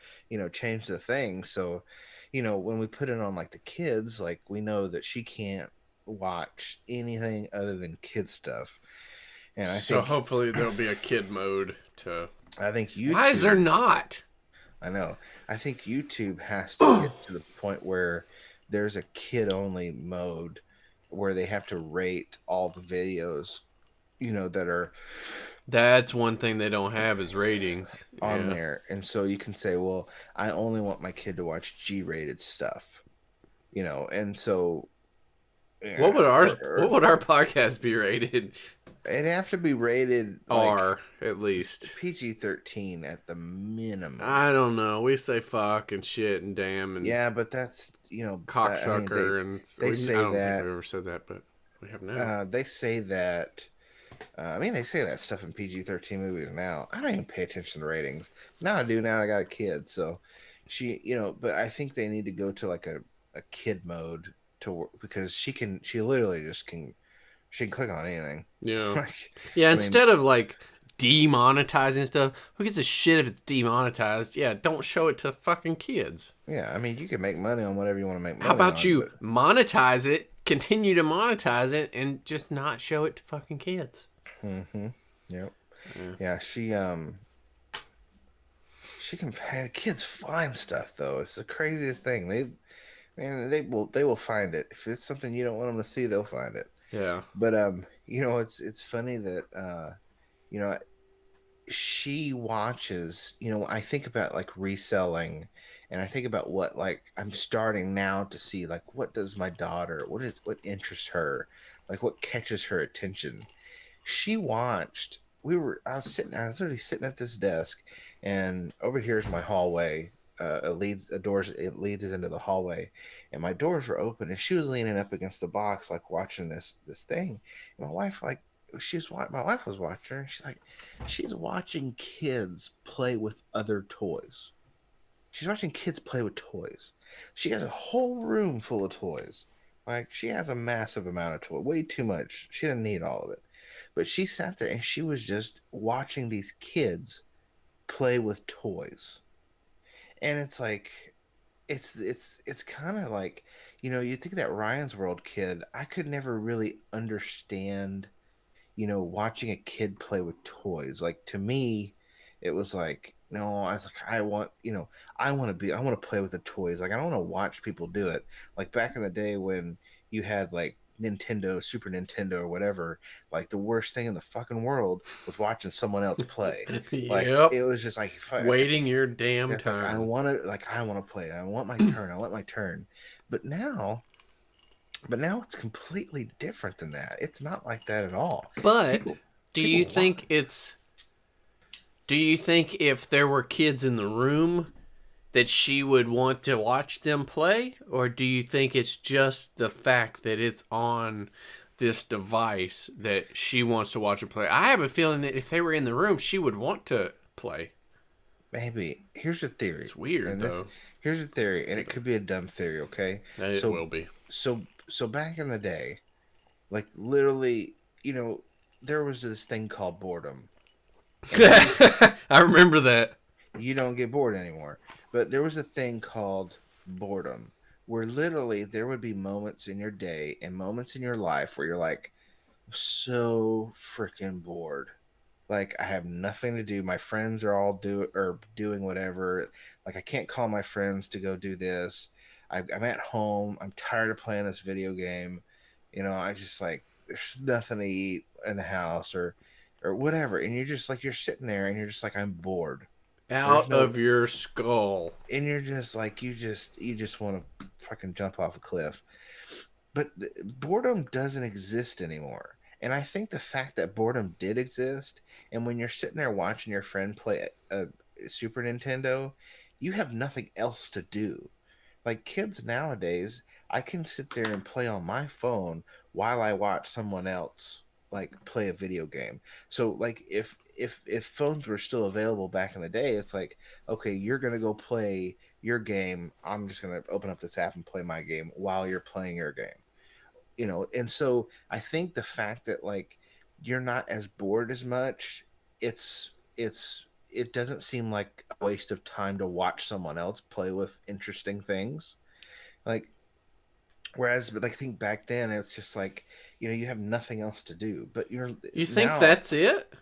change the thing. So, when we put it on like the kids, like we know that she can't watch anything other than kid stuff. And I think hopefully there'll be a kid mode to. I think YouTube. Why is there not? I know. I think YouTube has to get to the point where there's a kid-only mode where they have to rate all the videos, that are. That's one thing they don't have is ratings on there. And so you can say, well, I only want my kid to watch G-rated stuff, and so. Yeah, what would our podcast be rated? It'd have to be rated R, at least. PG-13 at the minimum. I don't know. We say fuck and shit and damn and yeah, but that's cocksucker and they say I don't that. think we've ever said that, but we have now. They say that. They say that stuff in PG-13 movies now. I don't even pay attention to ratings. Now I do. Now I got a kid, so she, but I think they need to go to like a kid mode because she literally just can. She can click on anything. Yeah. Instead of like demonetizing stuff, who gives a shit if it's demonetized? Yeah, don't show it to fucking kids. Yeah, I mean, you can make money on whatever you want to make money on. How about you monetize it continue to monetize it and just not show it to fucking kids. Mm-hmm. Yep. Yeah, she can. Kids find stuff though. It's the craziest thing. They will find it. If it's something you don't want them to see, they'll find it. Yeah. But it's funny that you know, she watches, I think about like reselling, and I think about what, like, I'm starting now to see, like, what does my daughter, what interests her, like what catches her attention. She watched, I was literally sitting at this desk, and over here is my hallway. It leads us into the hallway, and my doors were open, and she was leaning up against the box, like watching this thing. And my wife, like, my wife was watching her, and she's watching kids play with other toys. She's watching kids play with toys. She has a whole room full of toys. Like, she has a massive amount of toys, way too much. She didn't need all of it. But she sat there and she was just watching these kids play with toys. And it's like, it's kind of like, you think of that Ryan's World kid. I could never really understand, watching a kid play with toys. Like, to me, it was like, no, I was like, I want to play with the toys. Like, I don't want to watch people do it. Like, back in the day when you had, like, Nintendo, Super Nintendo, or whatever, like, the worst thing in the fucking world was watching someone else play. Like, Yep. it was just like, Waiting your damn it's turn. like, I want to play. I want my turn. I want my turn. But now it's completely different than that. It's not like that at all. But do you think if there were kids in the room that she would want to watch them play? Or do you think it's just the fact that it's on this device that she wants to watch them play? I have a feeling that if they were in the room, she would want to play. Maybe. Here's the theory. It's weird, though. Here's the theory, and it could be a dumb theory, okay? It will be. So back in the day, like, literally, there was this thing called boredom. I remember that. You don't get bored anymore. But there was a thing called boredom, where literally there would be moments in your day and moments in your life where you're like, so freaking bored. Like, I have nothing to do. My friends are all doing whatever. Like, I can't call my friends to go do this. I'm at home. I'm tired of playing this video game. I just, like, there's nothing to eat in the house or whatever. And you're just like, you're sitting there and you're just like, I'm bored. Out of your skull. And you're just like, you just want to fucking jump off a cliff. But boredom doesn't exist anymore. And I think the fact that boredom did exist, and when you're sitting there watching your friend play a Super Nintendo, you have nothing else to do. Like, kids nowadays, I can sit there and play on my phone while I watch someone else, like, play a video game. So, like, if phones were still available back in the day, it's like, okay, you're gonna go play your game. I'm just gonna open up this app and play my game while you're playing your game. And so I think the fact that, like, you're not as bored as much, it doesn't seem like a waste of time to watch someone else play with interesting things. Like, whereas, but I think back then it's just like, you have nothing else to do. But you think that's it?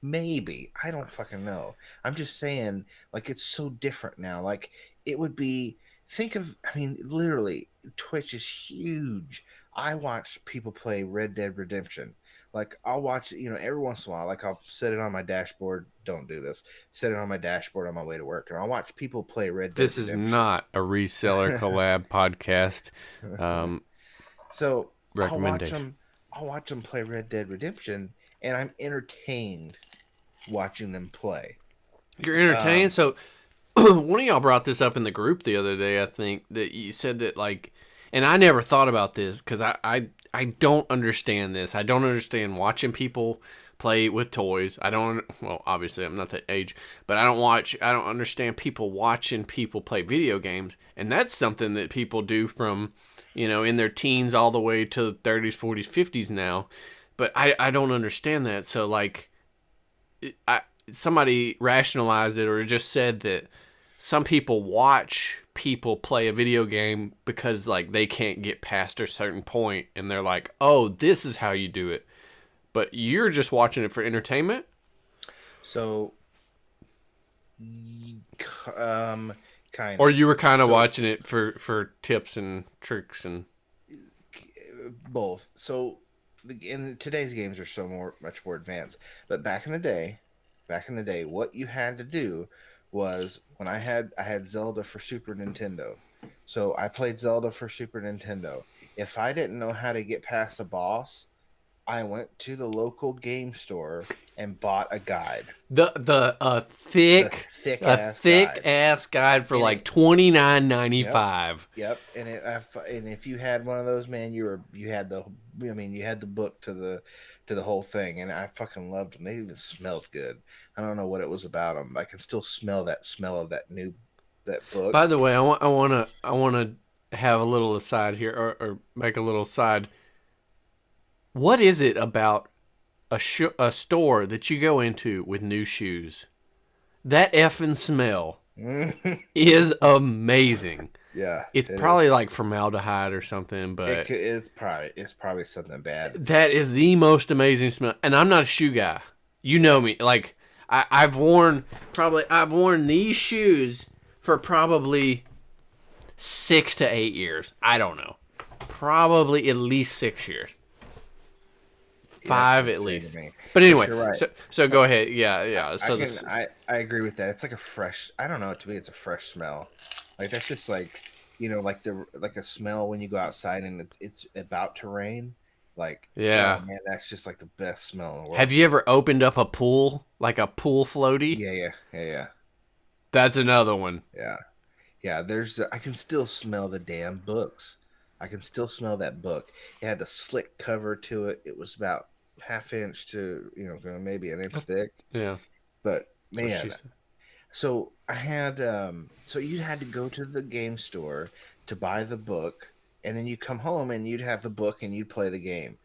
Maybe I don't fucking know. I'm just saying, like, it's so different now. Like, it would be, literally, Twitch is huge. I watch people play Red Dead Redemption. Like, I'll watch, every once in a while, like, I'll set it on my dashboard. Don't do this. Set it on my dashboard on my way to work, and I'll watch people play Red Dead Redemption. This is not a Reseller Collab podcast. So recommendation. I'll watch them play Red Dead Redemption, and I'm entertained watching them play. You're entertained? So one of y'all brought this up in the group the other day, I think, that you said that, like, and I never thought about this because I don't understand this. I don't understand watching people play with toys. Well, obviously I'm not that age, but I don't understand people watching people play video games. And that's something that people do from, in their teens all the way to 30s, 40s, 50s now. But I don't understand that. So, like, somebody rationalized it or just said that some people watch people play a video game because like they can't get past a certain point and they're like, "Oh, this is how you do it." But you're just watching it for entertainment? So, kind Or of you were kind of watching it for tips and tricks and both. So, in today's games are much more advanced. But back in the day, what you had to do was when I had Zelda for Super Nintendo. So I played Zelda for Super Nintendo. If I didn't know how to get past a boss, I went to the local game store and bought a guide. the thick Thick ass guide for And like it- $29.95. Yep, and if you had one of those, man, you had the book to the whole thing, and I fucking loved them. They even smelled good. I don't know what it was about them. I can still smell of that book. By the way, I want to have a little aside here or make a little side. What is it about a store that you go into with new shoes? That effing smell is amazing. Yeah, It's it probably is. like formaldehyde or something, but It's probably something bad. that is the most amazing smell. And I'm not a shoe guy. You know me. Like I've worn these shoes for probably 6 to 8 years. I don't know. Probably at least 6 years. Five it's at insane least. to me. But anyway, you're right. so go ahead. Yeah. So this, I agree with that. It's like a fresh. I don't know. To me, it's a fresh smell. Like that's just like like a smell when you go outside and it's about to rain. Like Yeah. oh, man, that's just like the best smell in the world. have you ever opened up a pool, like a pool floaty? Yeah. That's another one. Yeah. I can still smell the damn books. I can still smell that book. It had the slick cover to it. It was about half inch to maybe an inch thick. Yeah. But That's what she man, said. so I had so you had to go to the game store to buy the book, and then you come home and you'd have the book and you'd play the game.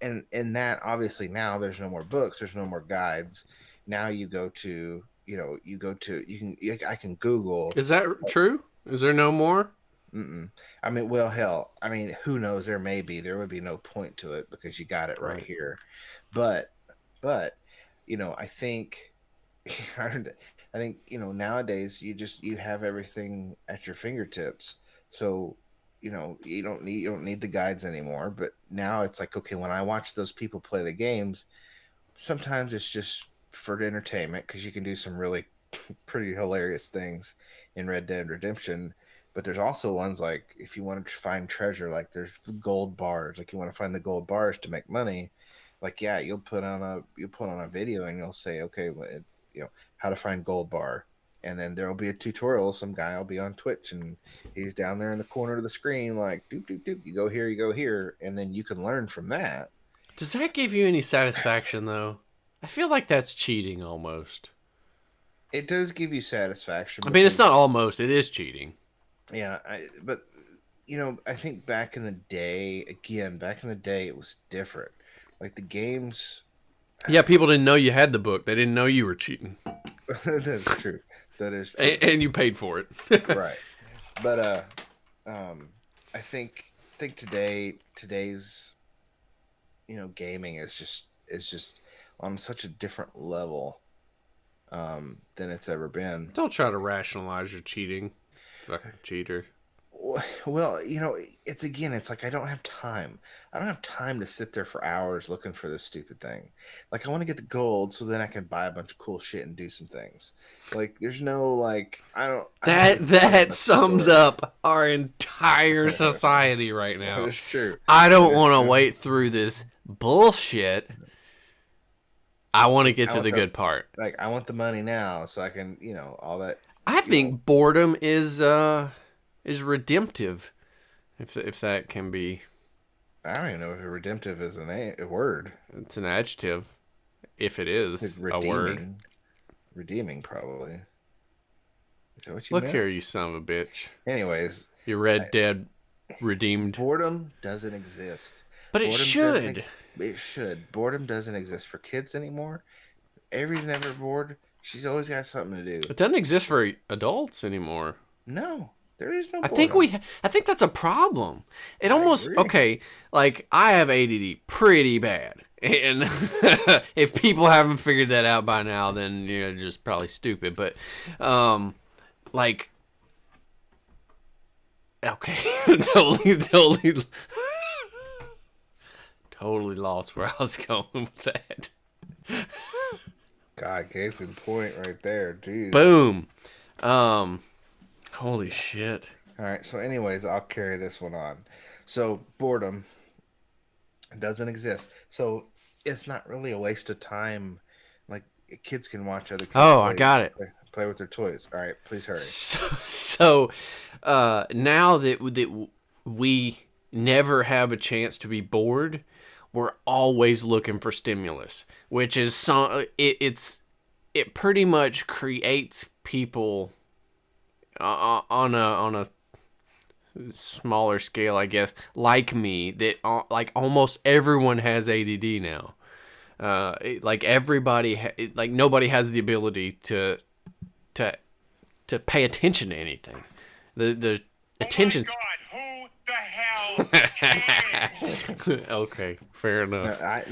And that obviously now there's no more books, there's no more guides. Now you go to I can Google. Is that true? Is there no more? Mm-mm. I mean, well, hell, I mean, who knows? There would be no point to it because you got it right here. But, I think, I think, nowadays you have everything at your fingertips. So, you don't need the guides anymore. But now it's like, okay, when I watch those people play the games, sometimes it's just for entertainment because you can do some really pretty hilarious things in Red Dead Redemption. But there's also ones like if you want to find treasure, like there's gold bars. Like you want to find the gold bars to make money. Like yeah, you'll put on a video and you'll say, okay, how to find gold bar, and then there'll be a tutorial. Some guy will be on Twitch and he's down there in the corner of the screen, like doop doop doop. You go here, and then you can learn from that. Does that give you any satisfaction though? I feel like that's cheating almost. It does give you satisfaction. I mean, it's not almost. It is cheating. Yeah, but I think back in the day, it was different. Like the games. Yeah, people didn't know you had the book. They didn't know you were cheating. That is true. That is true. And you paid for it. Right. But I think today's gaming is just on such a different level than it's ever been. Don't try to rationalize your cheating. Fucking cheater. Well, it's like I don't have time. I don't have time to sit there for hours looking for this stupid thing. Like I want to get the gold so then I can buy a bunch of cool shit and do some things. Like there's no like I don't That sums up our entire society right now. That's true. I don't want to wait through this bullshit. I want to get to the good part. Like I want the money now so I can, all that. I think boredom is redemptive, if that can be. I don't even know if redemptive is a word. It's an adjective, if it is a word. Redeeming, probably. Is that what you Look meant? here, you son of a bitch. Anyways, You Red Dead redeemed. boredom doesn't exist. But it Boredom should. doesn't It should. Boredom doesn't exist for kids anymore. Avery's never bored. She's always got something to do. It doesn't exist for adults anymore. No, There is no I think boredom. I think that's a problem. It I almost agree. okay. Like I have ADD pretty bad, and if people haven't figured that out by now, then you're just probably stupid. But, like, okay, totally, totally lost where I was going with that. God, case in point right there. Jeez. Boom. Holy shit. All right. So, anyways, I'll carry this one on. So, boredom doesn't exist. So, it's not really a waste of time. Like, kids can watch other kids Oh, I got it. play with their toys. All right. Please hurry. So, now that we never have a chance to be bored, we're always looking for stimulus, which is it pretty much creates people on a smaller scale, I guess, like me, that like almost everyone has ADD now. Like everybody, like nobody has the ability to pay attention to anything. The attention. Oh my God, who the hell cares? Okay, fair No, enough. I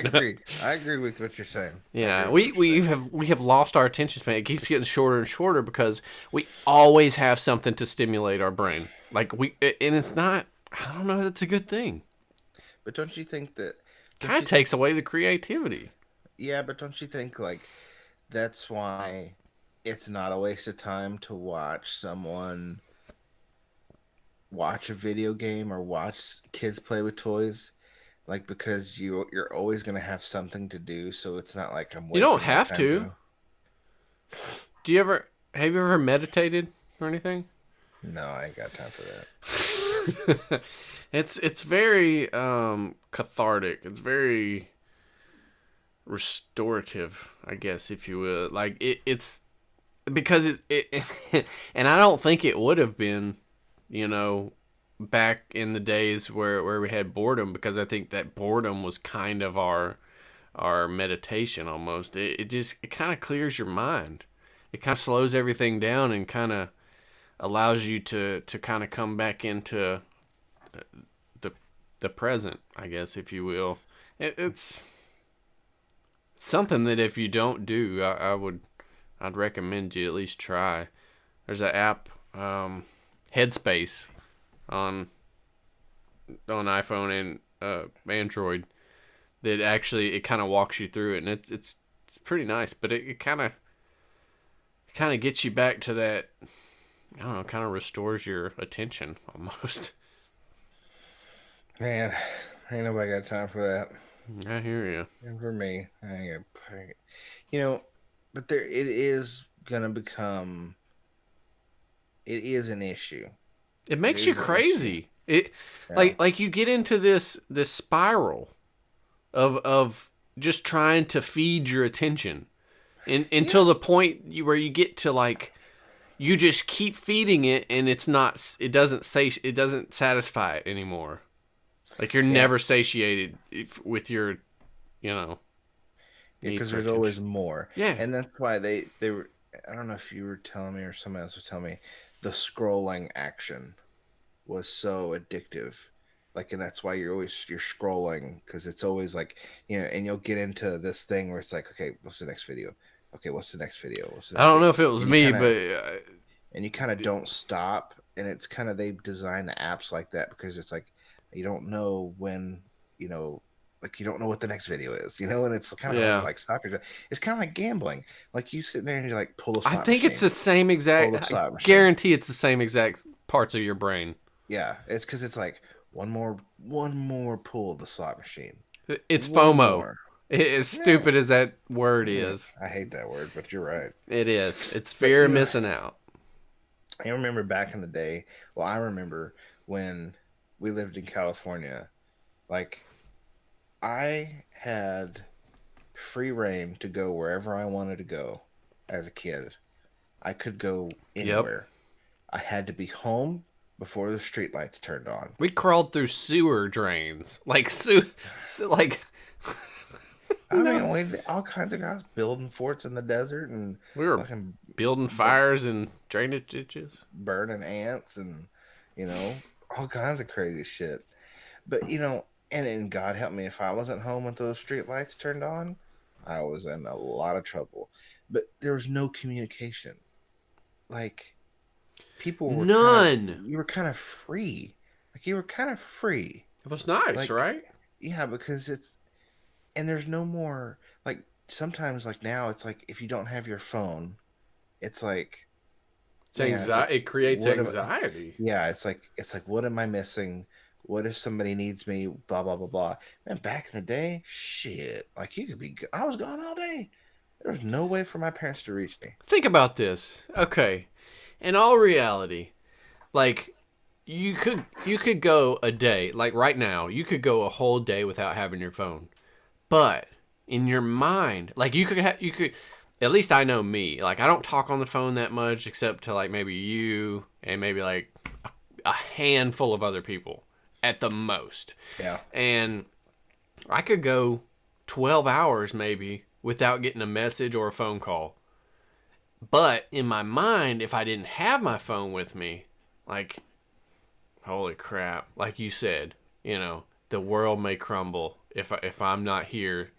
agree. I agree with what you're saying. Yeah, we have lost our attention span. It keeps getting shorter and shorter because we always have something to stimulate our brain. Like and it's not. I don't know. That's a good thing. But don't you think that? Kind of takes away the creativity. Yeah, but don't you think like that's why it's not a waste of time to watch someone watch a video game or watch kids play with toys? Like because you're always gonna have something to do, so it's not like I'm. You don't wasting my have time to. Do you ever have you ever meditated or anything? No, I ain't got time for that. It's very cathartic. It's very restorative, I guess, if you will. Like it's because it and I don't think it would have been, back in the days where we had boredom, because I think that boredom was kind of our meditation almost. It kind of clears your mind. It kind of slows everything down and kind of allows you to kind of come back into the present, I guess, if you will. It's something that if you don't do, I'd recommend you at least try. There's an app, Headspace, on iPhone and Android, that actually it kind of walks you through it, and it's pretty nice. But it kind of gets you back to that. I don't know, kind of restores your attention almost. Man, ain't nobody got time for that. I hear you. And for me, I ain't gonna. But it is gonna become. It is an issue. It makes you crazy. It like you get into this spiral of just trying to feed your attention, until the point where you get to like you just keep feeding it, and it doesn't satisfy it anymore. Like you're never satiated with your, because there's always more. Yeah, and that's why they were. I don't know if you were telling me or someone else was telling me, the scrolling action was so addictive. Like, and that's why you're scrolling, because it's always like, and you'll get into this thing where it's like, okay, what's the next video? Okay, what's the next video? I don't know if it was me, but and you kind of don't stop, and it's kind of, they design the apps like that because it's like you don't know when, like you don't know what the next video is, and it's kind of like stop yourself. It's kind of like gambling. Like you sitting there and you're like, pull the slot I think machine, it's the same exact. I guarantee it's the same exact parts of your brain. Yeah, it's because it's like one more pull of the slot machine. It's FOMO. As stupid as that word is. I hate that word, but you're right. It is. It's fear of missing out. I remember back in the day. Well, I remember when we lived in California. Like, I had free reign to go wherever I wanted to go as a kid. I could go anywhere. Yep. I had to be home before the streetlights turned on. We crawled through sewer drains, like I mean, all kinds of guys building forts in the desert and We were fucking building fires and drainage ditches. burning ants and all kinds of crazy shit. But and God help me if I wasn't home with those street lights turned on, I was in a lot of trouble. But there was no communication. Like people were None. you were kind of free. Like you were kind of free. It was nice, Like, right? yeah, because and there's no more like sometimes like now it's like if you don't have your phone, it's like It's anxiety. It creates what anxiety. yeah, it's like what am I missing? What if somebody needs me? Blah blah blah blah. Man, back in the day, shit, like I was gone all day. There was no way for my parents to reach me. Think about this. Okay. In all reality, like you could go a day, like right now, you could go a whole day without having your phone. But in your mind, like you could at least I know me. Like I don't talk on the phone that much except to like maybe you and maybe like a handful of other people at the most. Yeah. And I could go 12 hours maybe without getting a message or a phone call. But in my mind, if I didn't have my phone with me, like, holy crap, like you said, the world may crumble if I'm not here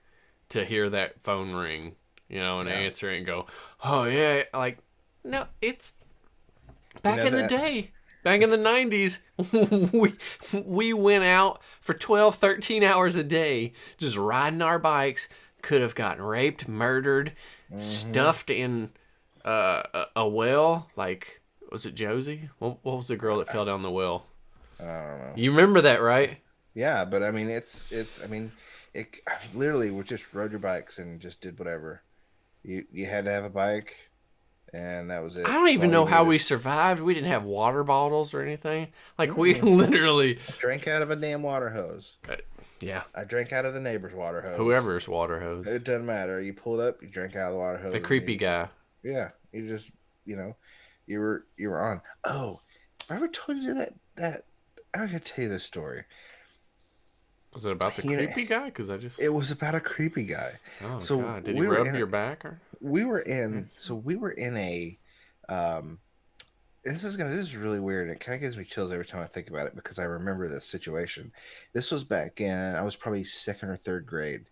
to hear that phone ring, and answer it and go, oh yeah, like, no, it's back in the day. Back in the 90s, we went out for 12, 13 hours a day, just riding our bikes, could have gotten raped, murdered, stuffed in a well. Like, was it Josie? What was the girl that fell down the well? I don't know. You remember that, right? Yeah, but I mean, it literally we just rode your bikes and just did whatever. You had to have a bike. And that was it. I don't even know how we survived. We didn't have water bottles or anything. Like, we literally drank out of a damn water hose. Yeah. I drank out of the neighbor's water hose. Whoever's water hose. It doesn't matter. You pulled up, you drank out of the water hose. The creepy guy. Yeah. You just, you were on. Oh, have I ever told you that I was going to tell you this story. Was it about the creepy guy? Because it was about a creepy guy. Oh, so God. Did he rub your back? Or? We were in a, this is really weird. It kind of gives me chills every time I think about it because I remember this situation. This was back in, I was probably second or third grade.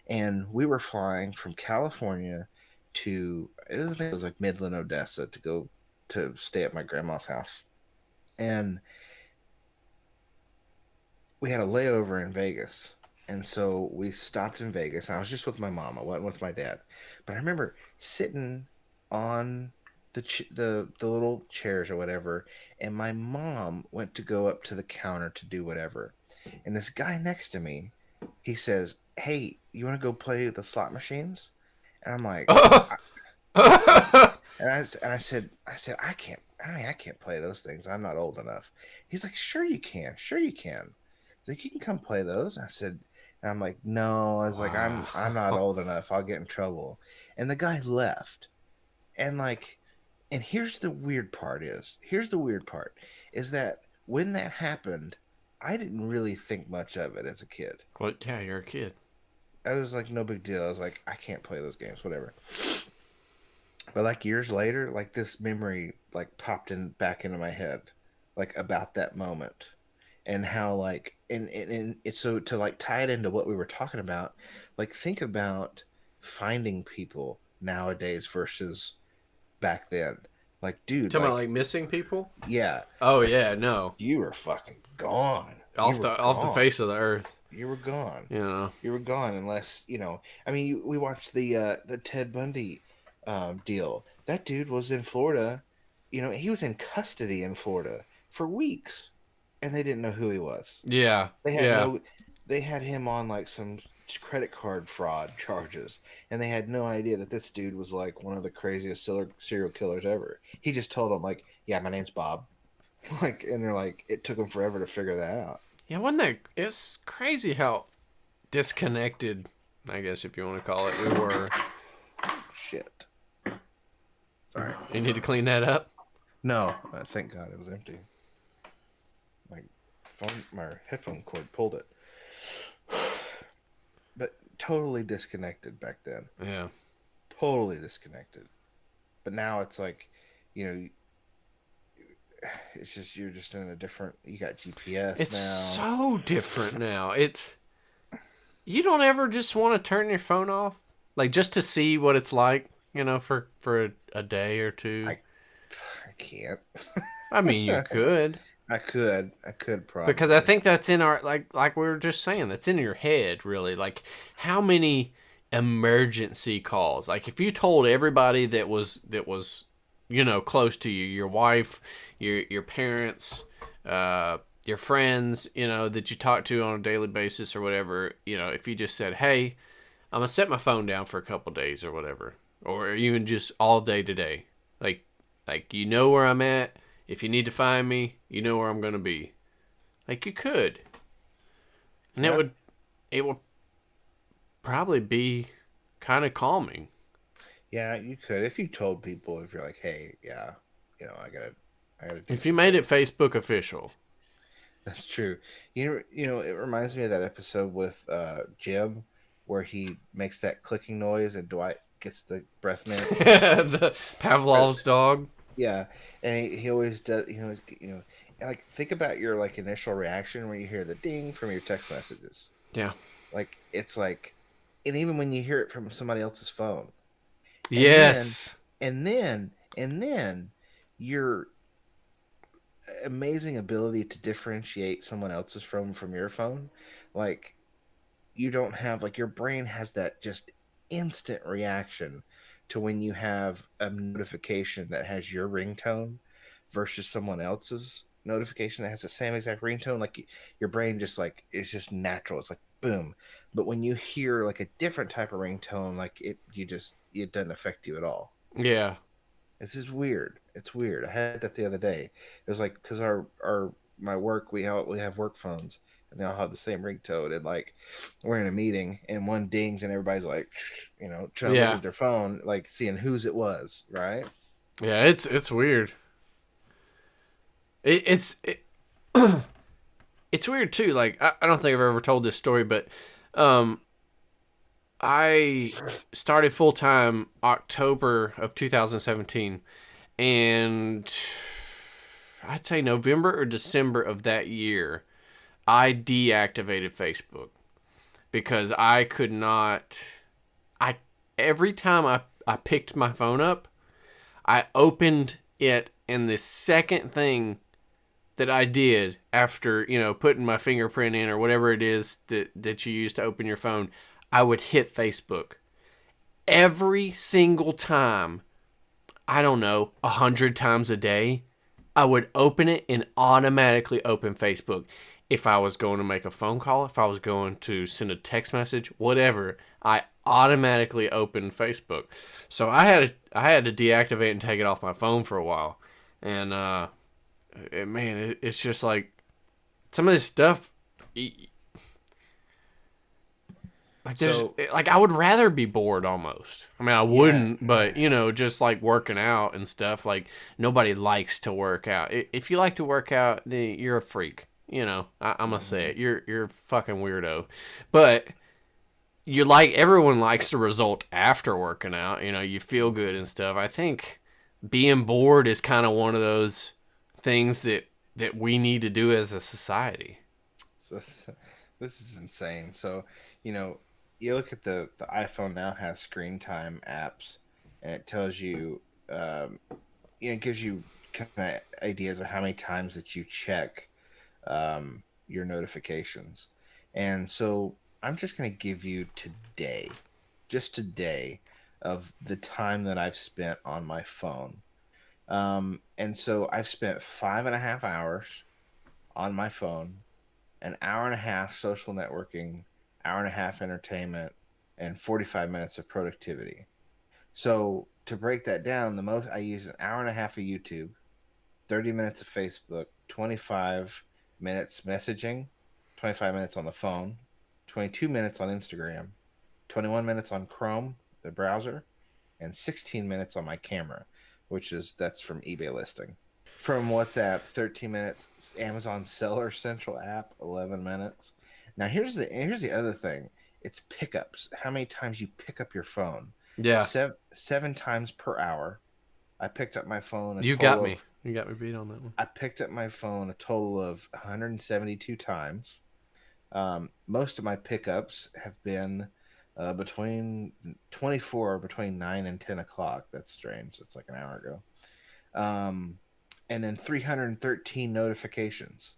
And we were flying from California to, I think it was like Midland, Odessa to go to stay at my grandma's house. And we had a layover in Vegas. And so we stopped in Vegas. And I was just with my mom. I wasn't with my dad. But I remember sitting on the little chairs or whatever. And my mom went to go up to the counter to do whatever. And this guy next to me, he says, "Hey, you want to go play the slot machines?" And I'm like, and I said, I can't play those things. I'm not old enough. He's like, "Sure you can. Sure you can." He's like, "You can come play those." And I said, and I'm like, "No." I was like, I'm not old enough. I'll get in trouble. And the guy left. And here's the weird part is that when that happened, I didn't really think much of it as a kid. Well, yeah, you're a kid. I was like, no big deal. I was like, I can't play those games, whatever. But like years later, like this memory like popped back into my head, like about that moment. And how like and it's so to like tie it into what we were talking about, like think about finding people nowadays versus back then. Like, dude, Talking about like missing people? Yeah. Oh yeah, no. You were fucking gone. Off the face of the earth. You were gone. You were gone unless I mean, we watched the Ted Bundy deal. That dude was in Florida. He was in custody in Florida for weeks. And they didn't know who he was. Yeah. They had him on like some credit card fraud charges, and they had no idea that this dude was like one of the craziest serial killers ever. He just told them like, "Yeah, my name's Bob," like, and they're like, it took them forever to figure that out. Yeah, it's crazy how disconnected, I guess if you want to call it, we were. Shit. Sorry. You need to clean that up. No, thank God it was empty. My headphone cord pulled it. But totally disconnected back then. Yeah. Totally disconnected. But now it's like, you know, it's just you're just in a different. You got GPS It's now. so different now. It's you don't ever just want to turn your phone off, like just to see what it's like, for a day or two. I can't. I mean, you could. I could probably. Because I think that's in our like we were just saying, that's in your head really. Like how many emergency calls? Like if you told everybody that was close to you, your wife, your parents, your friends, that you talk to on a daily basis or whatever, if you just said, "Hey, I'm gonna set my phone down for a couple days or whatever," or even just all day today, like you know where I'm at. If you need to find me, you know where I'm gonna be. Like you could, and Yeah. it would probably be kind of calming. Yeah, you could if you told people, if you're like, hey, yeah, I gotta do If you some made it things. Facebook official. That's true. It reminds me of that episode with Jim where he makes that clicking noise and Dwight gets the breath mint. The Pavlov's dog. Yeah, and he always does. And like think about your like initial reaction when you hear the ding from your text messages. Yeah. Like it's like, and even when you hear it from somebody else's phone, and Yes. then your amazing ability to differentiate someone else's phone from your phone, like you don't have like your brain has that just instant reaction to when you have a notification that has your ringtone versus someone else's notification that has the same exact ringtone. Like your brain just like it's just natural. It's like boom. But when you hear like a different type of ringtone, like it doesn't affect you at all. Yeah. This is weird. It's weird. I had that the other day. It was like because our my work we have work phones and they all have the same ringtone and like we're in a meeting and one dings and everybody's like trying to look Yeah. at their phone like seeing whose it was, right? Yeah. It's weird. It's it's weird too. Like I don't think I've ever told this story, but I started full time October of 2017, and I'd say November or December of that year, I deactivated Facebook because I could not. I every time I picked my phone up, I opened it, and the second thing that I did after, putting my fingerprint in or whatever it is that you use to open your phone, I would hit Facebook. Every single time, I don't know, 100 times a day, I would open it and automatically open Facebook. If I was going to make a phone call, if I was going to send a text message, whatever, I automatically opened Facebook. So I had to deactivate and take it off my phone for a while. And it's just like some of this stuff. Like there's So like I would rather be bored almost. I mean I wouldn't, but just like working out and stuff. Like nobody likes to work out. If you like to work out, then you're a freak. I'm gonna say it. You're a fucking weirdo. But everyone likes the result after working out. You feel good and stuff. I think being bored is kind of one of those things that we need to do as a society. so this is insane. So you look at the iPhone now has screen time apps and it tells you it gives you kind of ideas of how many times that you check your notifications. And so I'm just going to give you just today, of the time that I've spent on my phone. And so I've spent 5.5 hours on my phone, an hour and a half social networking, hour and a half entertainment, and 45 minutes of productivity. So to break that down, the most I use an hour and a half of YouTube, 30 minutes of Facebook, 25 minutes messaging, 25 minutes on the phone, 22 minutes on Instagram, 21 minutes on Chrome, the browser, and 16 minutes on my camera, that's from eBay listing. From WhatsApp, 13 minutes. Amazon Seller Central app, 11 minutes. Now here's the other thing. It's pickups. How many times you pick up your phone? Yeah. Seven times per hour. I picked up my phone. You got me. You got me beat on that one. I picked up my phone a total of 172 times. Most of my pickups have been between 9 and 10 o'clock. That's strange. That's like an hour ago. And then 313 notifications.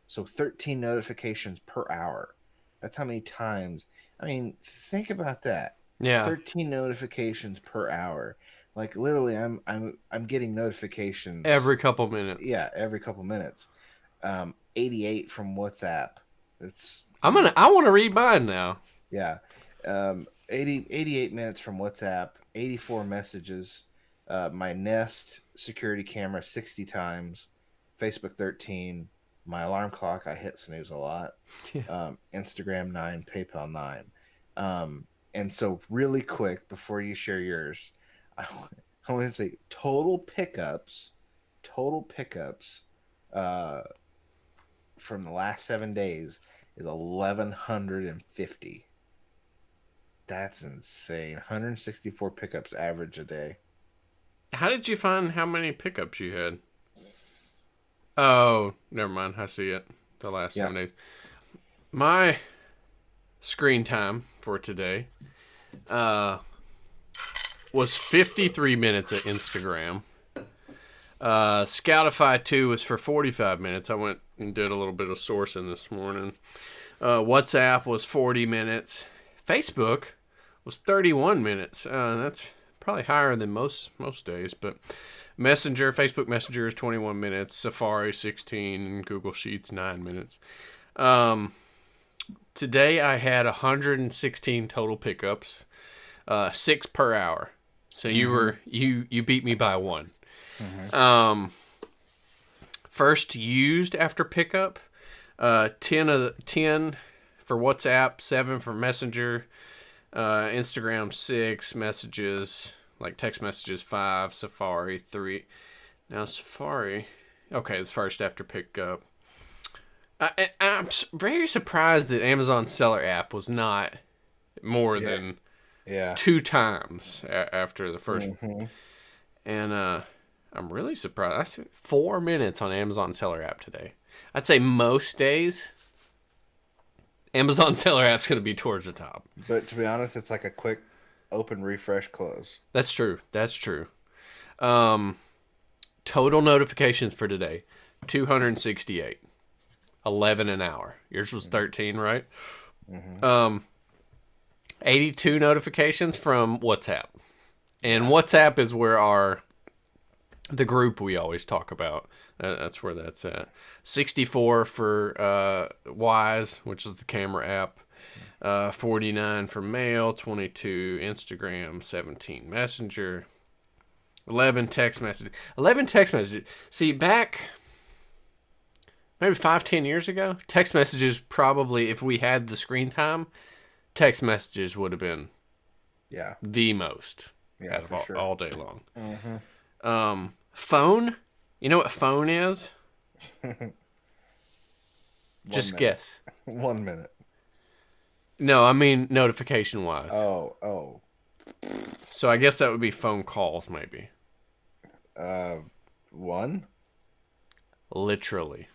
So 13 notifications per hour. That's how many times. I mean, think about that. Yeah. 13 notifications per hour. Like literally, I'm getting notifications every couple minutes. Yeah, every couple minutes. 88 from WhatsApp. I want to read mine now. Yeah. 88 minutes from WhatsApp. 84 messages. My Nest security camera 60 times. Facebook 13. My alarm clock, I hit snooze a lot. Yeah. Instagram 9, PayPal 9. And so really quick before you share yours, I want to say total pickups from the last 7 days is 1,150. That's insane. 164 pickups average a day. How did you find how many pickups you had? Oh, never mind. I see it. The last 7 days. My screen time for today was 53 minutes at Instagram. Scoutify 2 was for 45 minutes. I went and did a little bit of sourcing this morning. WhatsApp was 40 minutes. Facebook was 31 minutes. That's probably higher than most days, but Facebook Messenger is 21 minutes, Safari 16, Google Sheets 9 minutes. Today I had 116 total pickups, 6 per hour. So you beat me by 1. First used after pickup, 10 for WhatsApp, 7 for Messenger, Instagram 6, messages like text messages 5, Safari 3. Now Safari, okay, it's first after pickup. I'm very surprised that Amazon Seller app was not more than 2 times after the first. And I'm really surprised. I spent 4 minutes on Amazon Seller app today. I'd say most days Amazon Seller app's going to be towards the top. But to be honest, it's like a quick open, refresh, close. That's true. Total notifications for today, 268. 11 an hour. Yours was 13, right? 82 notifications from WhatsApp. And WhatsApp is where the group we always talk about. That's where that's at. 64 for Wise, which is the camera app. 49 for Mail. 22 Instagram. 17 Messenger. 11 text messages. 11 text messages. See, back maybe 5-10 years ago, text messages probably, if we had the screen time, text messages would have been the most out of all day long. Phone? You know what phone is? Just guess. 1 minute. No, I mean notification wise. Oh. So I guess that would be phone calls, maybe. 1? Literally.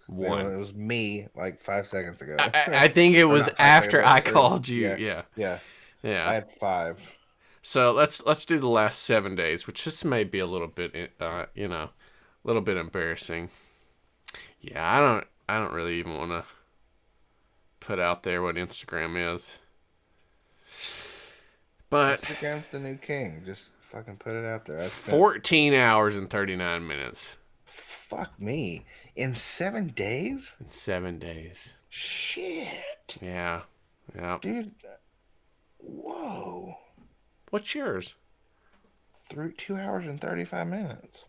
1. It was me like 5 seconds ago. I think it was after I called you. Yeah. I had 5. So let's do the last 7 days, which this may be a little bit, a little bit embarrassing. Yeah, I don't really even want to put out there what Instagram is. But Instagram's the new king. Just fucking put it out there. 14 hours and 39 minutes. Fuck me. In 7 days? In 7 days. Shit. Yeah. Dude. Whoa. What's yours? 2 hours and 35 minutes.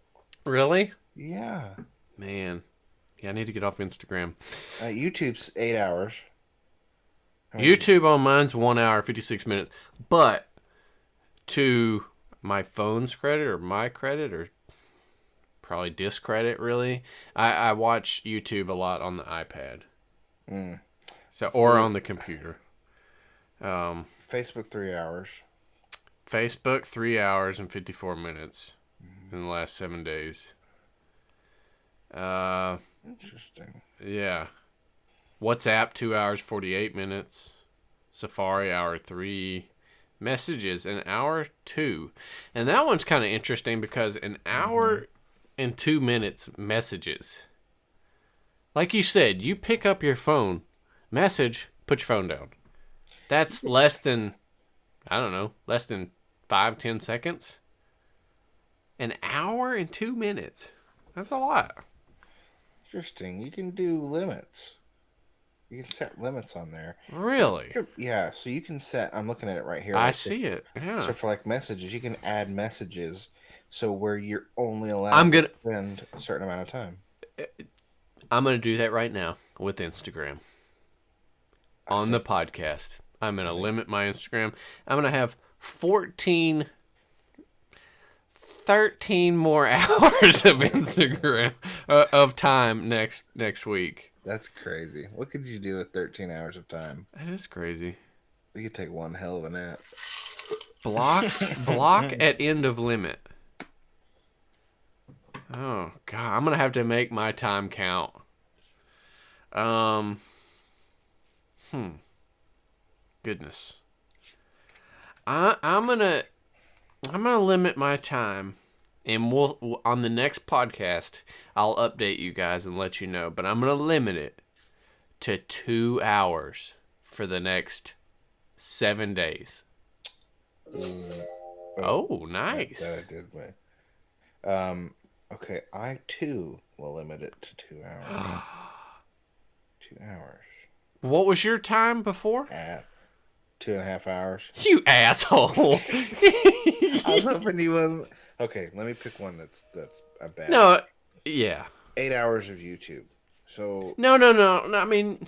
Really? Yeah. Man. Yeah, I need to get off Instagram. YouTube's 8 hours. YouTube on mine's 1 hour, 56 minutes. But to my phone's credit or my credit or probably discredit, really, I watch YouTube a lot on the iPad. Or on the computer. Facebook 3 hours. Facebook 3 hours and 54 minutes in the last 7 days. Interesting. Yeah. WhatsApp 2 hours 48 minutes. Safari hour 3. Messages an hour 2. And that one's kind of interesting because an hour and 2 minutes messages. Like you said, you pick up your phone, message, put your phone down. That's less than, I don't know, less than 5-10 seconds. An hour and 2 minutes. That's a lot. Interesting. You can do limits. You can set limits on there. Really? Yeah, so you can set, I'm looking at it right here. I like, see it. Yeah. So for like messages, you can add messages so where you're only allowed I'm gonna to spend a certain amount of time. I'm gonna do that right now with Instagram. On the podcast. I'm gonna limit my Instagram. I'm gonna have 13 more hours of Instagram of time next week. That's crazy. What could you do with 13 hours of time? That is crazy. You could take one hell of a nap. Block at end of limit. Oh God, I'm gonna have to make my time count. Goodness. I'm gonna limit my time, and we'll on the next podcast I'll update you guys and let you know. But I'm gonna limit it to 2 hours for the next 7 days. Oh, nice. That I did, but okay, I too will limit it to 2 hours. 2 hours. What was your time before? At 2.5 hours. You asshole. I was hoping you wasn't. Okay, let me pick one that's a bad. No, yeah. 8 hours of YouTube. So No. I mean,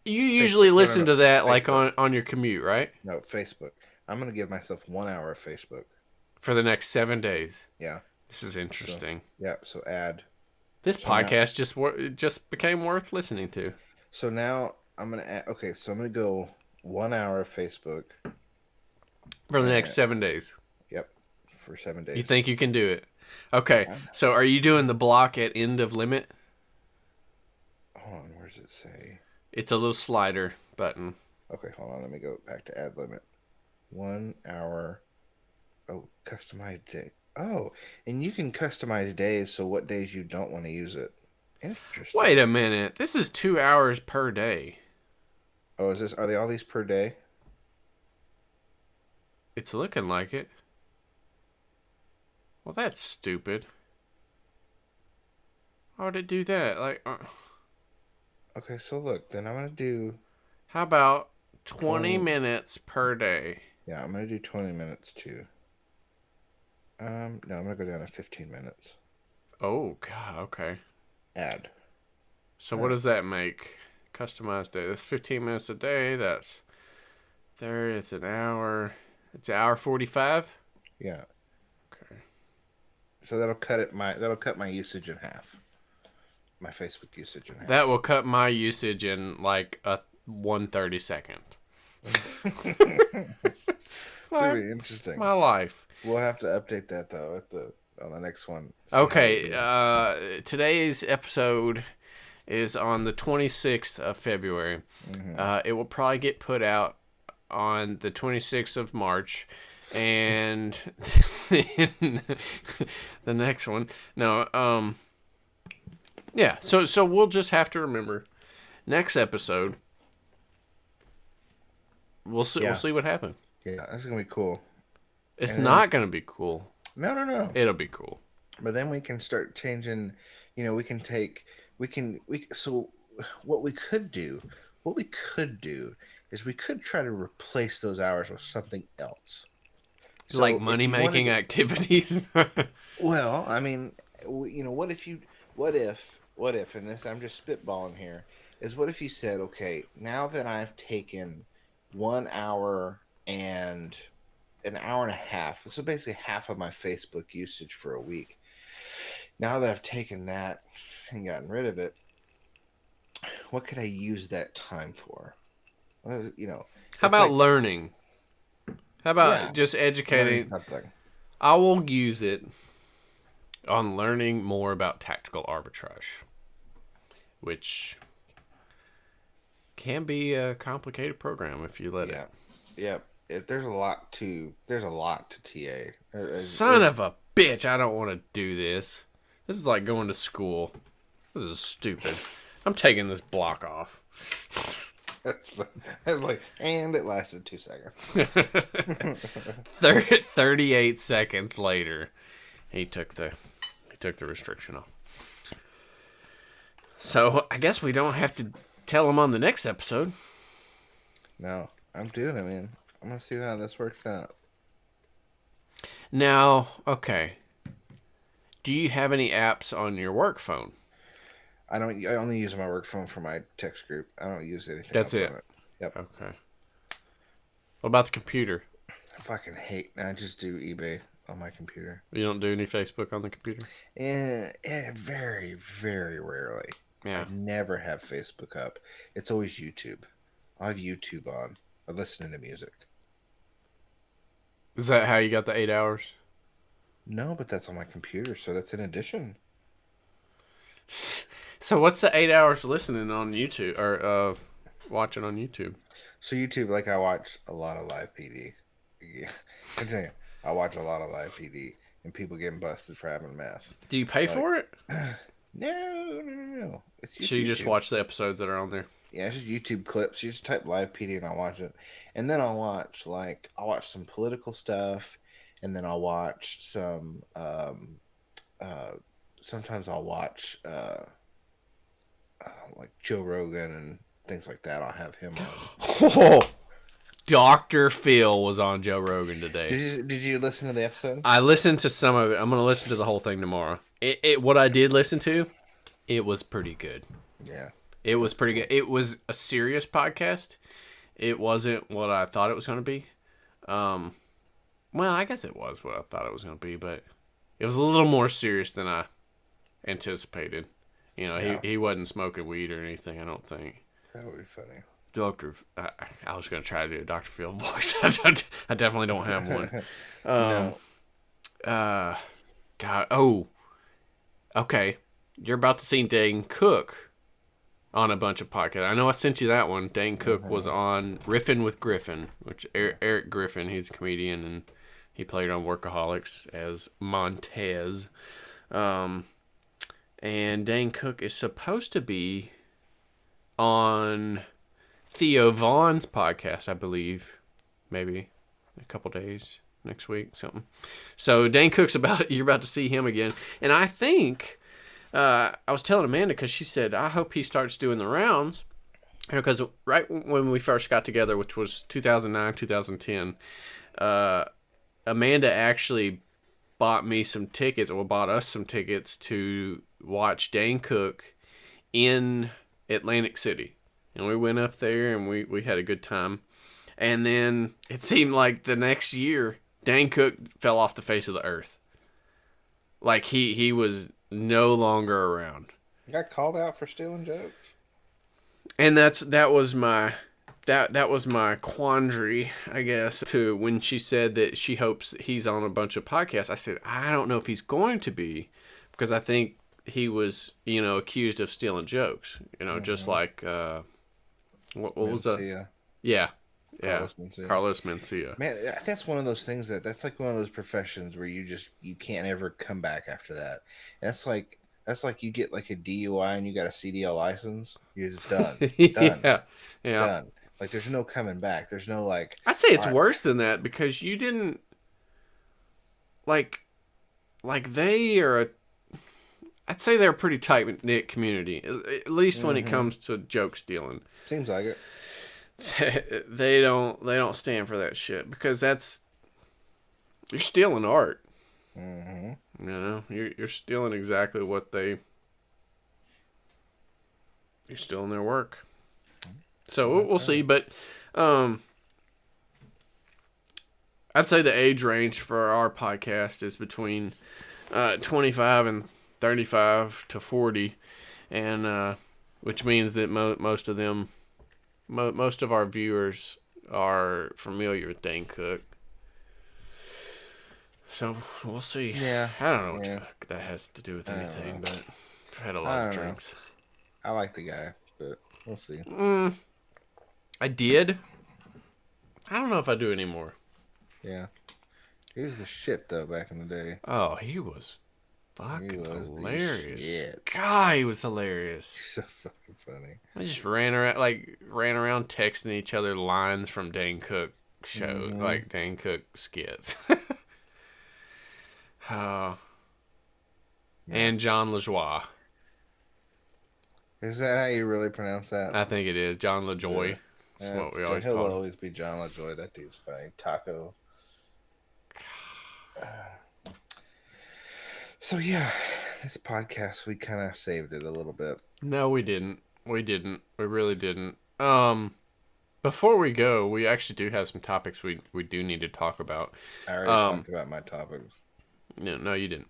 you usually listen to that like on your commute, right? no, Facebook. I'm gonna give myself 1 hour of Facebook. For the next 7 days. Yeah. This is interesting. Yeah. So add. This podcast just became worth listening to. So now I'm gonna add. Okay, so I'm gonna go 1 hour of Facebook For the next 7 days. Yep, for 7 days. You think you can do it? Okay. So are you doing the block at end of limit? Hold on. Where does it say? It's a little slider button. Okay, hold on. Let me go back to add limit. 1 hour. Oh, customize day. Oh, and you can customize days. So what days you don't want to use it. Interesting. Wait a minute. This is 2 hours per day. Oh, is this? Are they all these per day? It's looking like it. Well, that's stupid. Why would it do that? Like, Okay, so look. Then I'm gonna do. how about 20 minutes per day? Yeah, I'm gonna do 20 minutes too. No, I'm gonna go down to 15 minutes. Oh, God, okay. Add. So what does that make? Customized day. That's 15 minutes a day. That's 30. It's an hour. It's an hour 45? Yeah. Okay. So that'll cut my usage in half. My Facebook usage in half. That will cut my usage in like a 1/32. It's gonna be interesting. My life. We'll have to update that though on the next one. See Okay, how it is. today's episode is on the 26th of February. It will probably get put out on the 26th of March. And the next one. No, yeah, so we'll just have to remember next episode. We'll see. Yeah. We'll see what happens. Yeah, that's gonna be cool. It's And not gonna be cool. No. It'll be cool. But then we can start changing. You know, so what we could do is we could try to replace those hours with something else. So Like if you money-making wanted- activities. Well, I mean, what if, and this, I'm just spitballing here, is what if you said, okay, now that I've taken 1 hour and an hour and a half, so basically half of my Facebook usage for a week, now that I've taken that and gotten rid of it, what could I use that time for? You know. How it's about like- learning? How about Yeah. just learning educating? something. I will use it on learning more about tactical arbitrage, which can be a complicated program if you let Yeah. it. Yeah. There's a lot to TA. Son of a bitch, I don't want to do this. This is like going to school. This is stupid. I'm taking this block off. That's like, and it lasted 2 seconds. 38 seconds later, he took the restriction off. So I guess we don't have to tell him on the next episode. No, I'm doing it, man. I'm gonna see how this works out. Now, okay. Do you have any apps on your work phone? I only use my work phone for my text group. I don't use anything. That's else it. on it. Yep. Okay. What about the computer? I fucking hate. I just do eBay on my computer. You don't do any Facebook on the computer? Very, very rarely. Yeah. I never have Facebook up. It's always YouTube. I have YouTube on. I'm listening to music. Is that how you got the 8 hours? No, but that's on my computer, so that's in addition. So what's the 8 hours listening on YouTube or watching on YouTube? So YouTube, like I watch a lot of live PD. Yeah. Continue. I watch a lot of live PD and people getting busted for having meth. Do you pay for it? No. It's So you just YouTube. watch the episodes that are on there? Yeah, it's just YouTube clips. You just type live PD and I watch it. And then I'll watch some political stuff, and then I'll watch some sometimes I'll watch like Joe Rogan and things like that. I'll have him on. Oh, Dr. Phil was on Joe Rogan today. Did you listen to the episode? I listened to some of it. I'm going to listen to the whole thing tomorrow. What I did listen to, it was pretty good. Yeah. It was pretty good. It was a serious podcast. It wasn't what I thought it was going to be. Well, I guess it was what I thought it was going to be, but it was a little more serious than I anticipated. You know, Yeah. he wasn't smoking weed or anything, I don't think. That would be funny. I was going to try to do a Dr. Phil voice. I definitely don't have one. No. God. Oh, okay. You're about to see Dane Cook on a bunch of podcasts. I know I sent you that one. Dane Cook was on Riffin' with Griffin, which Eric Griffin, he's a comedian, and he played on Workaholics as Montez. And Dane Cook is supposed to be on Theo Vaughn's podcast, I believe. Maybe a couple days, next week, something. So Dane Cook's you're about to see him again. And I think... I was telling Amanda because she said, I hope he starts doing the rounds. Because right when we first got together, which was 2009, 2010, Amanda actually bought us some tickets to watch Dane Cook in Atlantic City. And we went up there and we had a good time. And then it seemed like the next year, Dane Cook fell off the face of the earth. Like he was no longer around. You got called out for stealing jokes? And that was my quandary, I guess, to when she said that she hopes he's on a bunch of podcasts. I said, I don't know if he's going to be, because I think he was, accused of stealing jokes, just like what was that? Yeah. Carlos Mencia. Man, that's one of those things that's like one of those professions where you can't ever come back after that. And that's like you get like a DUI and you got a CDL license, you're just done. Done. Yeah. Done. Like there's no coming back. There's no like. I'd say it's worse than that because you didn't like they are I'd say they're a pretty tight knit community, at least when it comes to joke stealing. Seems like it. They don't stand for that shit because you're stealing art. You're stealing exactly what you're stealing their work. So we'll see, but I'd say the age range for our podcast is between 25 and 35 to 40, and which means that most of them Most of our viewers are familiar with Dane Cook. So we'll see. Yeah. I don't know what Yeah. the fuck that has to do with I don't anything, know. but I've had a I lot of don't know. drinks. I like the guy, but we'll see. I did. I don't know if I do anymore. Yeah. He was the shit though back in the day. Oh, he was He fucking was the hilarious. shit. God, he was hilarious. He's so fucking funny. We just ran around texting each other lines from Dane Cook shows, like Dane Cook skits. Oh. And John LaJoie. Is that how you really pronounce that? I think it is. John LaJoie. That's what we always He'll call him. always be John LaJoy. That dude's funny. Taco. So yeah, this podcast, we kind of saved it a little bit. No, we didn't. We really didn't. Before we go, we actually do have some topics we do need to talk about. I already talked about my topics. No, you didn't.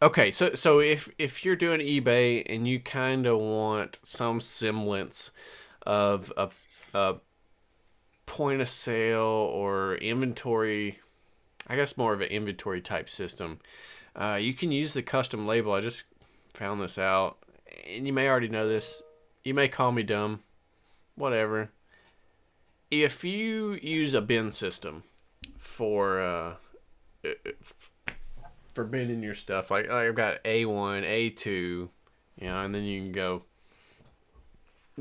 Okay, so if you're doing eBay and you kind of want some semblance of a point of sale or inventory, I guess more of an inventory type system, you can use the custom label. I just found this out, and you may already know this. You may call me dumb, whatever. If you use a bin system for binning your stuff, like I've got A1, A2, you know, and then you can go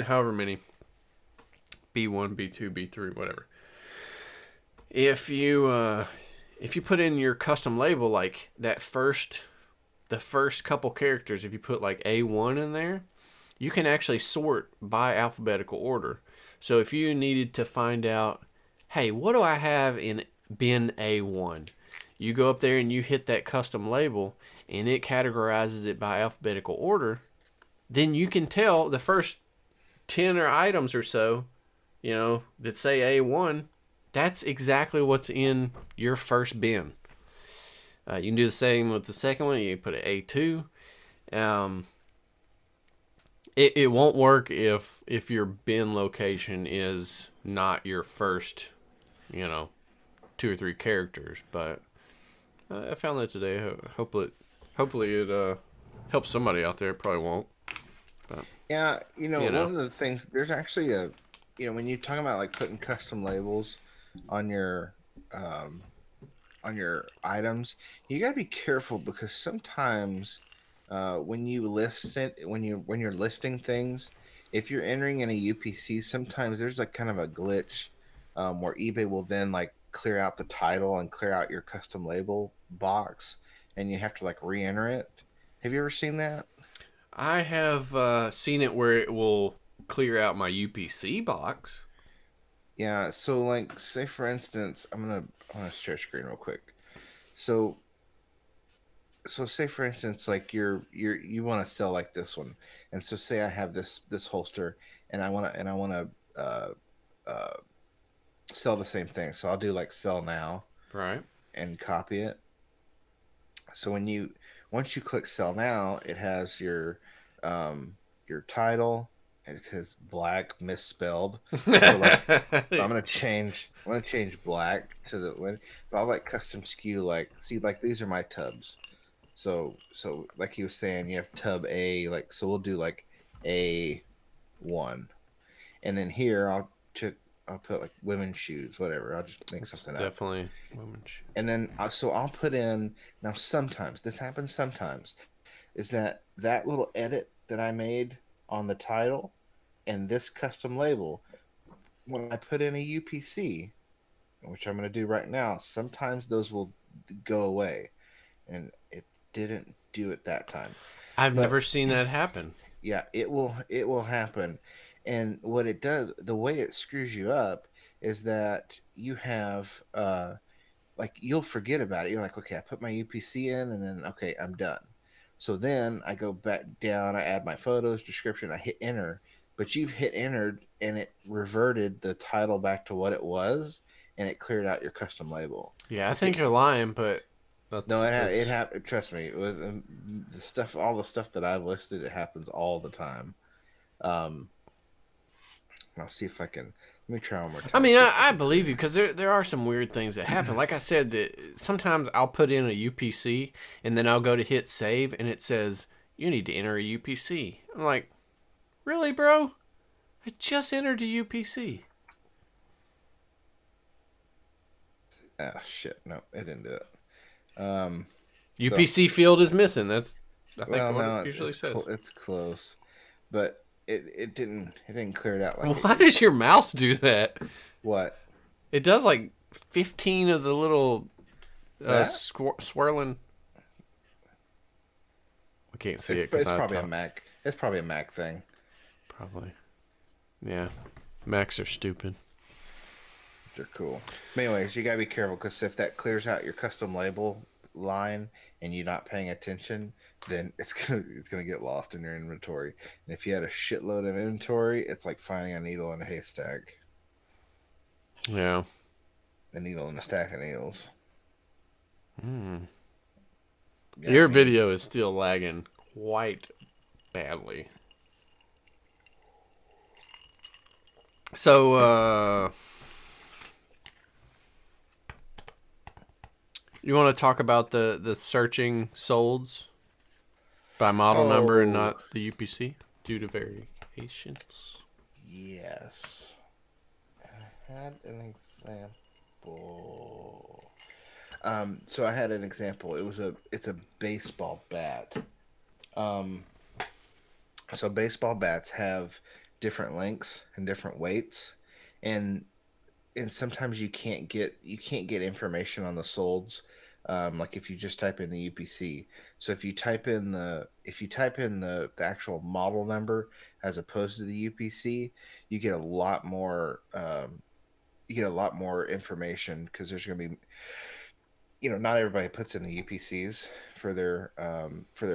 however many, B1, B2, B3, whatever. If you put in your custom label, like the first couple characters, if you put like A1 in there, you can actually sort by alphabetical order. So if you needed to find out, hey, what do I have in bin A1? You go up there and you hit that custom label, and it categorizes it by alphabetical order. Then you can tell the first 10 items or so, you know, that say A1, that's exactly what's in your first bin. You can do the same with the second one. You put an A2. It won't work if your bin location is not your first, you know, 2 or 3 characters. But I found that today. Hopefully it helps somebody out there. It probably won't. But, yeah, one of the things, there's actually when you talk about like putting custom labels on your items, you gotta be careful because sometimes when you list it, when you're listing things, if you're entering in a UPC, sometimes there's like kind of a glitch where eBay will then like clear out the title and clear out your custom label box, and you have to like re-enter it. Have you ever seen that? I have seen it where it will clear out my UPC box. Yeah, so like say for instance, I want to share screen real quick. So say for instance, like you want to sell like this one, and so say I have this holster, and I want to sell the same thing. So I'll do like sell now, Right. and copy it. So once you click sell now, it has your title, and it says black misspelled. So like, so I'm gonna change black to the, but I'll like custom SKU, like see, like these are my tubs. So like he was saying, you have tub A, like, so we'll do like A1, and then here I'll put like women's shoes, whatever. I'll just make something up. Definitely women's shoes. And then so I'll put in, now sometimes this happens, sometimes is that little edit that I made on the title and this custom label, when I put in a UPC, which I'm going to do right now, sometimes those will go away, and it didn't do it that time. I've never seen that happen. Yeah, it will happen. And what it does, the way it screws you up is that you have like you'll forget about it. You're like, okay, I put my UPC in, and then okay, I'm done. So then I go back down, I add my photos, description, I hit enter, but you've hit entered and it reverted the title back to what it was, and it cleared out your custom label. Yeah, I think you're lying, but no, it happened. Trust me, with all the stuff that I've listed, it happens all the time. And I'll see if I can. Let me try one more time. I mean, see if I can believe do you because there are some weird things that happen. Like I said, that sometimes I'll put in a UPC and then I'll go to hit save and it says, you need to enter a UPC. I'm like, really, bro? I just entered a UPC. it. Oh shit! No, it didn't do it. UPC field is missing. That's I think Well, what no, it usually says. it's close, but it didn't clear it out like. Why does your mouse do that? What? It does like 15 of the little That? swirling. I can't see it. It's probably a Mac. It's probably a Mac thing. Probably. Yeah. Macs are stupid. They're cool. But anyways, you gotta be careful because if that clears out your custom label line and you're not paying attention, then it's gonna get lost in your inventory. And if you had a shitload of inventory, it's like finding a needle in a haystack. Yeah. A needle in a stack of needles. Yeah, Your video is still lagging quite badly. So, you want to talk about the searching solds by model number and not the UPC due to variations? Yes. I had an example. So I had an example. It's a baseball bat. So baseball bats have different lengths and different weights, and sometimes you can't get information on the solds. Like if you just type in the UPC. So if you type in the actual model number as opposed to the UPC, you get a lot more information because there's going to be, not everybody puts in the UPCs for their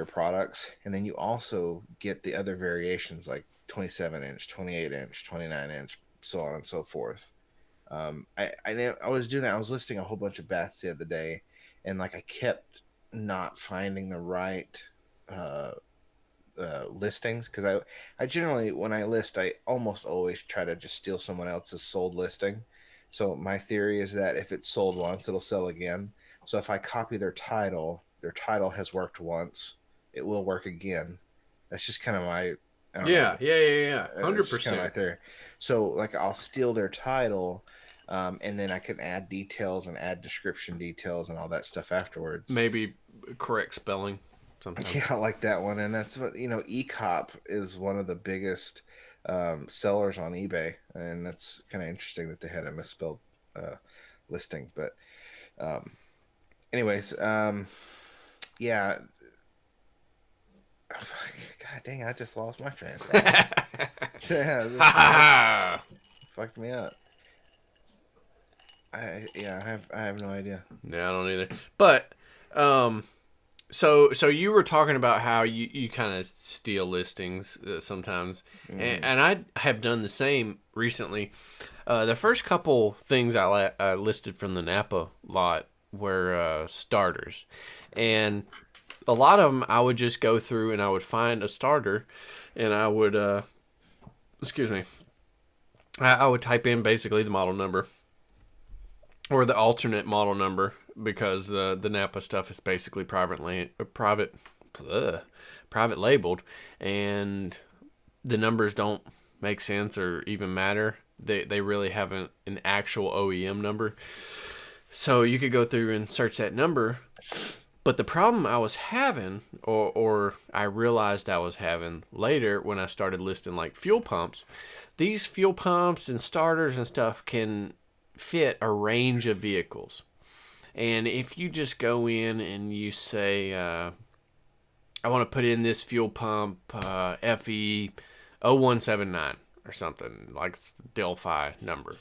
products, and then you also get the other variations like 27-inch, 28-inch, 29-inch, so on and so forth. I was doing that. I was listing a whole bunch of bats the other day, and like I kept not finding the right listings because I generally, when I list, I almost always try to just steal someone else's sold listing. So my theory is that if it's sold once, it'll sell again. So if I copy their title has worked once, it will work again. That's just kind of my Yeah, 100%. Kind of right there. So like I'll steal their title, and then I can add details and add description details and all that stuff afterwards. Maybe correct spelling sometimes. Yeah, I like that one. And that's what, eCop is one of the biggest sellers on eBay, and that's kind of interesting that they had a misspelled listing. But anyways, yeah. God dang, I just lost my train of thought. Yeah, fucked me up. I have no idea. Yeah, I don't either. But so you were talking about how you kind of steal listings sometimes, and I have done the same recently. The first couple things I listed from the Napa lot were starters, and a lot of them I would just go through and I would find a starter, and I would I would type in basically the model number or the alternate model number, because the Napa stuff is basically private labeled, and the numbers don't make sense or even matter. They really have an actual OEM number. So you could go through and search that number. But the problem I was having, or I realized I was having later when I started listing like fuel pumps, these fuel pumps and starters and stuff can fit a range of vehicles. And if you just go in and you say, I want to put in this fuel pump FE 0179 or something, like it's the Delphi number,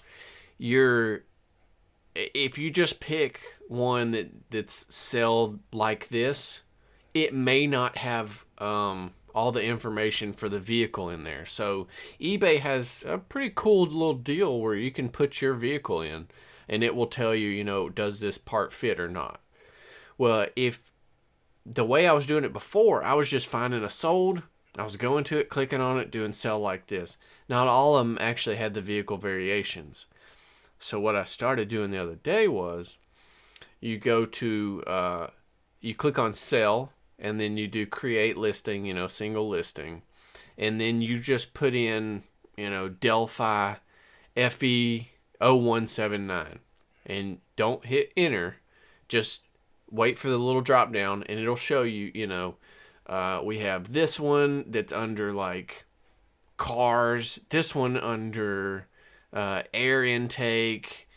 if you just pick one that's sold like this, it may not have all the information for the vehicle in there. So eBay has a pretty cool little deal where you can put your vehicle in and it will tell you, does this part fit or not? Well, if the way I was doing it before, I was just finding a sold I was going to it, clicking on it, doing sell like this. Not all of them actually had the vehicle variations. So what I started doing the other day was you go to, you click on sell, and then you do create listing, single listing. And then you just put in, Delphi FE0179. And don't hit enter. Just wait for the little drop down, and it'll show you, we have this one that's under like cars, this one under air intake,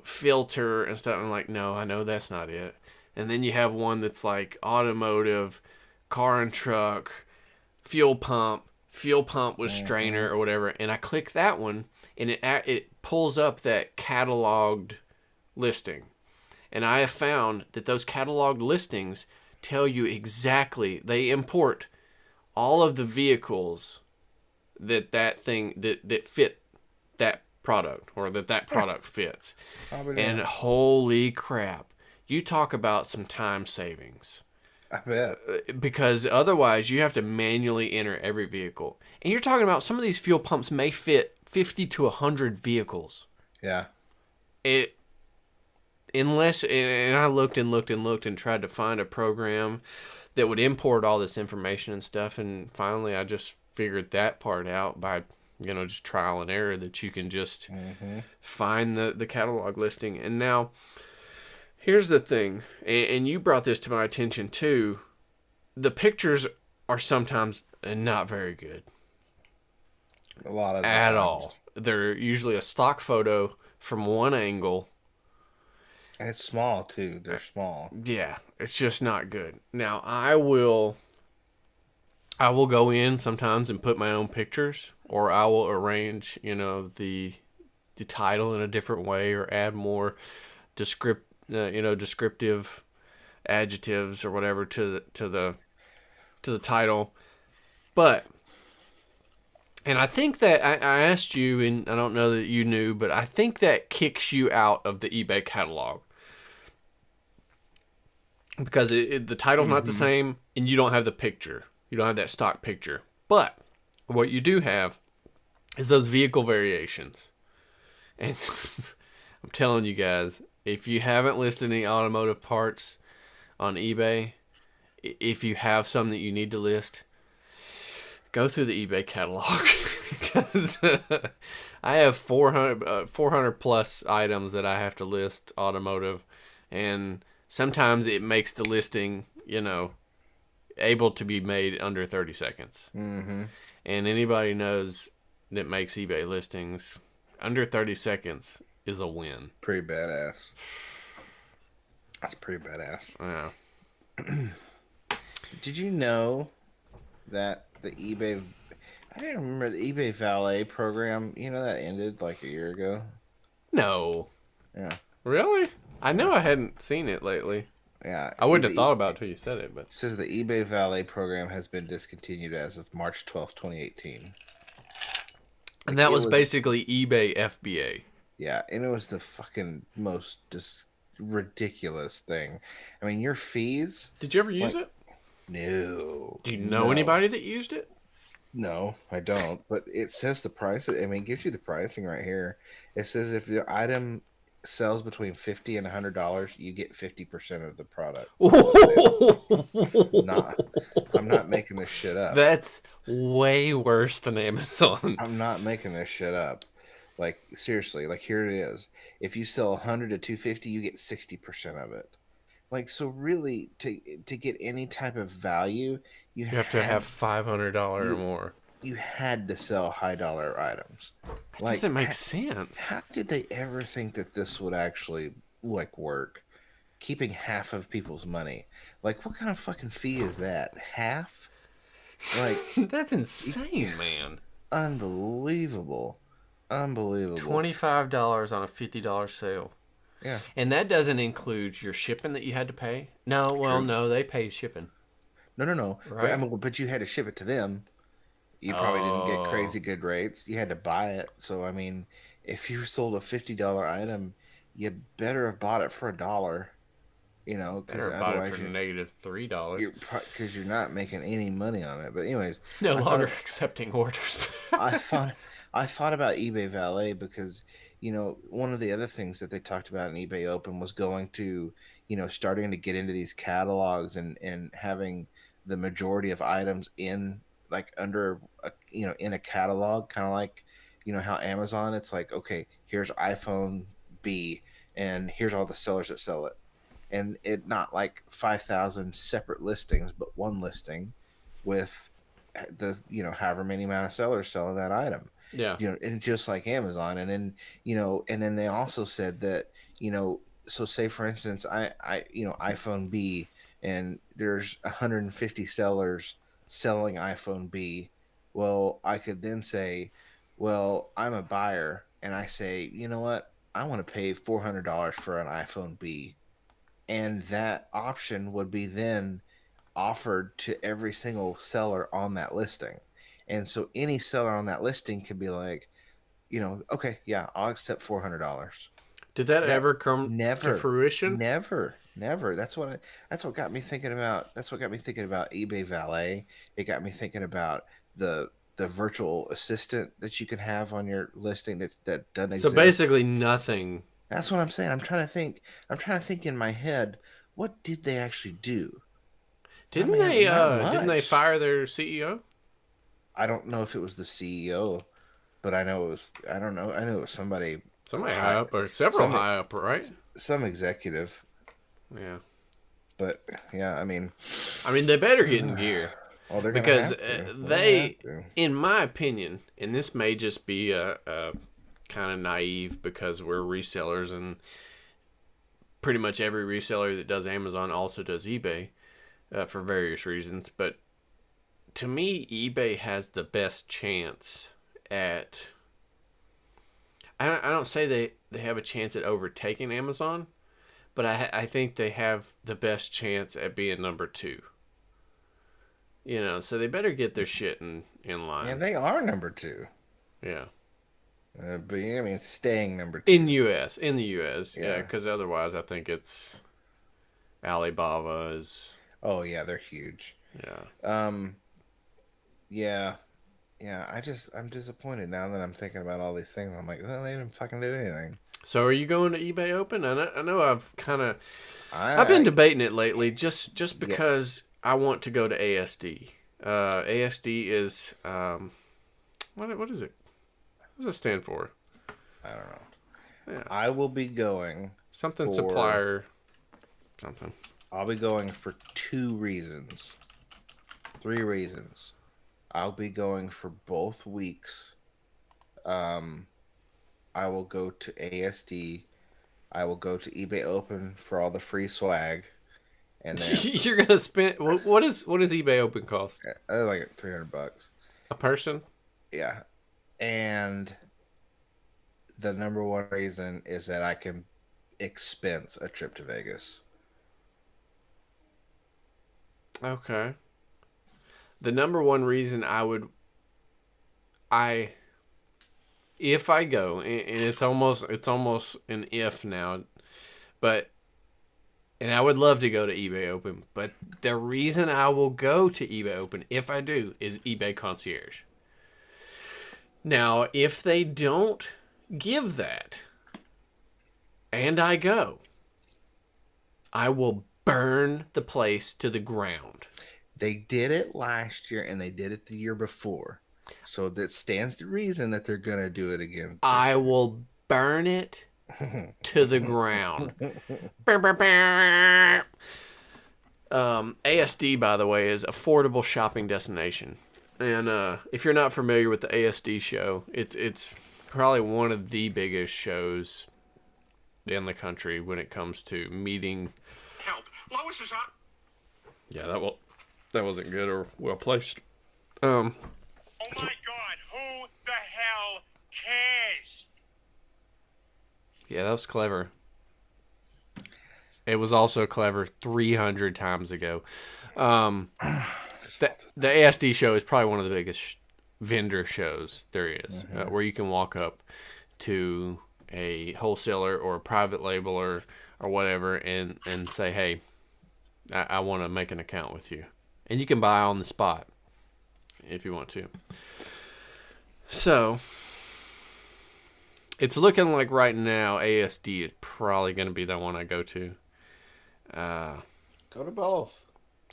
filter and stuff. I'm like, no, I know that's not it. And then you have one that's like automotive, car and truck, fuel pump with strainer or whatever. And I click that one, and it pulls up that cataloged listing. And I have found that those cataloged listings tell you exactly, they import all of the vehicles that fit that product, or that product fits. And holy crap, you talk about some time savings. I bet. Because otherwise you have to manually enter every vehicle. And you're talking about some of these fuel pumps may fit 50 to 100 vehicles. Yeah. Unless, and I looked and tried to find a program that would import all this information and stuff, and finally I just figured that part out by, just trial and error, that you can just find the catalog listing. And now, here's the thing, and you brought this to my attention too, the pictures are sometimes not very good. A lot of at times. all. They're usually a stock photo from one angle. And it's small too. They're small. Yeah, it's just not good. Now I will go in sometimes and put my own pictures, or I will arrange, the title in a different way, or add more descriptive adjectives or whatever to the title. But, and I think that I asked you, and I don't know that you knew, but I think that kicks you out of the eBay catalog. Because the title's not the same, and you don't have the picture. You don't have that stock picture. But what you do have is those vehicle variations. And I'm telling you guys, if you haven't listed any automotive parts on eBay, if you have some that you need to list, go through the eBay catalog. Because I have 400 plus items that I have to list automotive, and sometimes it makes the listing, able to be made under 30 seconds. Mm-hmm. And anybody knows that makes eBay listings, under 30 seconds is a win. Pretty badass. That's pretty badass. Yeah. Did you know that the eBay... I didn't remember the eBay Valet program. That ended like a year ago. No. Yeah. Really? I know I hadn't seen it lately. Yeah. I wouldn't have thought about it until you said it, but it says the eBay Valet program has been discontinued as of March 12th, 2018. And that was basically eBay FBA. Yeah, and it was the fucking most ridiculous thing. I mean, your fees... Did you ever use it? No. Do you know anybody that used it? No, I don't. But it says the price. I mean, it gives you the pricing right here. It says if your item sells between $50 and $100, you get 50% of the product. I'm not making this shit up. That's way worse than Amazon. I'm not making this shit up. Like, seriously, like, here it is. If you sell 100 to 250, you get 60% of it. Like, so really, to get any type of value, you have to have $500 or more. You had to sell high dollar items. That doesn't make sense. How did they ever think that this would actually work? Keeping half of people's money. Like, what kind of fucking fee is that? Half? Like, that's insane, man. Unbelievable. $25 on a $50 sale. Yeah. And that doesn't include your shipping that you had to pay? No, well, no, they paid shipping. No. Right? But you had to ship it to them. You probably didn't get crazy good rates. You had to buy it. So, I mean, if you sold a $50 item, you better have bought it for $1. because Better bought it otherwise for negative $3. because you're not making any money on it. But anyways, No I longer thought accepting orders. I thought I thought about eBay Valet because one of the other things that they talked about in eBay Open was going to starting to get into these catalogs and having the majority of items in like under in a catalog, kind of like how Amazon, it's like, okay, here's iPhone B and here's all the sellers that sell it, and it not like 5,000 separate listings, but one listing with the however many amount of sellers selling that item. Yeah. And just like Amazon. And then and then they also said that so say for instance I iPhone B, and there's 150 sellers selling iPhone B. Well, I could then say, well, I'm a buyer, and I say, you know what, I want to pay $400 for an iPhone B, and that option would be then offered to every single seller on that listing. And so any seller on that listing could be like, okay, yeah, I'll accept $400. Did that That ever come to fruition? never. That's what got me thinking about. That's what got me thinking about eBay Valet. It got me thinking about the virtual assistant that you can have on your listing that doesn't exist. So basically nothing. That's what I'm saying. I'm trying to think. I'm trying to think in my head. What did they actually do? Didn't not they much. fire their CEO? I don't know if it was the CEO, but I know it was. I don't know. I knew it was somebody High up, or several high up, right? some executive. Yeah. But yeah, I mean, they better get in gear. well, they're gonna Because have to. they, They're gonna have in my opinion, and this may just be a kind of naive because we're resellers, and pretty much every reseller that does Amazon also does eBay for various reasons. But to me, eBay has the best chance at... I don't say they have a chance at overtaking Amazon, but I think they have the best chance at being number 2. So they better get their shit in line. Yeah, they are number 2. Yeah. But I mean, staying number 2 In the U.S. Yeah. Because otherwise I think it's Alibaba is... Oh yeah, they're huge. Yeah. Yeah. I'm disappointed now that I'm thinking about all these things. I'm like, well, they didn't fucking do anything. So are you going to eBay Open? I know I've kind of... I've been debating it lately just because I want to go to ASD. ASD is... what is it? What does it stand for? I don't know. Yeah. I will be going Something for, supplier... Something. I'll be going for 2 reasons. 3 reasons. I'll be going for both weeks. I will go to ASD. I will go to eBay Open for all the free swag. And then You're gonna spend... What is eBay Open cost? like $300. A person? Yeah. And the number one reason is that I can expense a trip to Vegas. Okay. The number one reason if I go, and it's almost an if now, and I would love to go to eBay Open, but the reason I will go to eBay Open if I do is eBay Concierge. Now, if they don't give that, and I go, I will burn the place to the ground. They did it last year and they did it the year before. So that stands to reason that they're going to do it again. I will burn it to the ground. ASD, by the way, is Affordable Shopping Destination. And if you're not familiar with the ASD show, it's probably one of the biggest shows in the country when it comes to meeting. Help. Lois is on. Yeah, that wasn't good or well placed. Oh my God, who the hell cares? Yeah, that was clever. It was also clever 300 times ago. The ASD show is probably one of the biggest vendor shows there is, where you can walk up to a wholesaler or a private labeler or whatever, and say, hey, I want to make an account with you, and you can buy on the spot if you want to. So it's looking like right now ASD is probably going to be the one I go to. Go to both.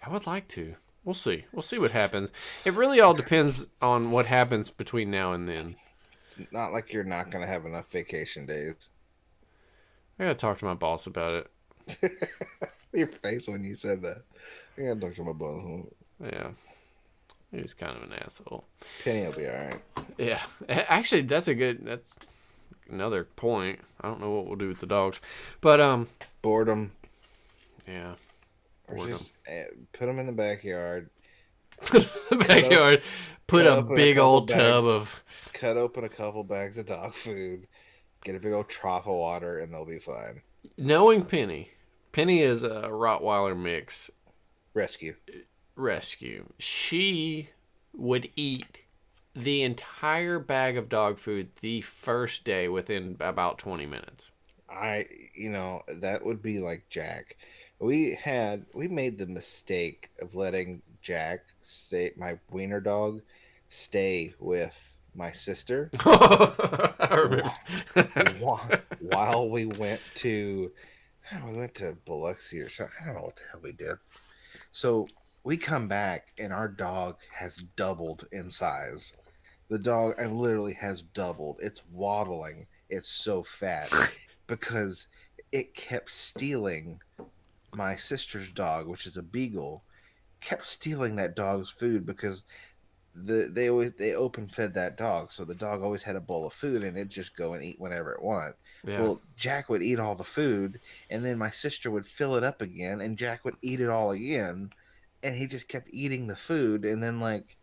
I would like to. We'll see. We'll see what happens. It really all depends on what happens between now and then. It's not like you're not going to have enough vacation days. I gotta talk to my boss about it. Your face when you said that. I gotta talk to my boss. Yeah. He's kind of an asshole. Penny will be alright. Yeah. Actually, that's another point. I don't know what we'll do with the dogs. But, Boredom. yeah. Or just put them in the backyard. Put in the backyard. Put a big old tub of... Cut open a couple bags of dog food. Get a big old trough of water, and they'll be fine. Knowing Penny is a Rottweiler mix. Rescue. She would eat the entire bag of dog food the first day within about 20 minutes. That would be like Jack. We made the mistake of letting Jack my wiener dog stay with my sister. I remember. While we went to Biloxi or something. I don't know what the hell we did. So we come back and our dog has doubled in size. The dog literally has doubled. It's waddling. It's so fat because it kept stealing my sister's dog, which is a beagle, kept stealing that dog's food because they open fed that dog, so the dog always had a bowl of food and it'd just go and eat whenever it wanted. Yeah. Well, Jack would eat all the food, and then my sister would fill it up again, and Jack would eat it all again, and he just kept eating the food. And then like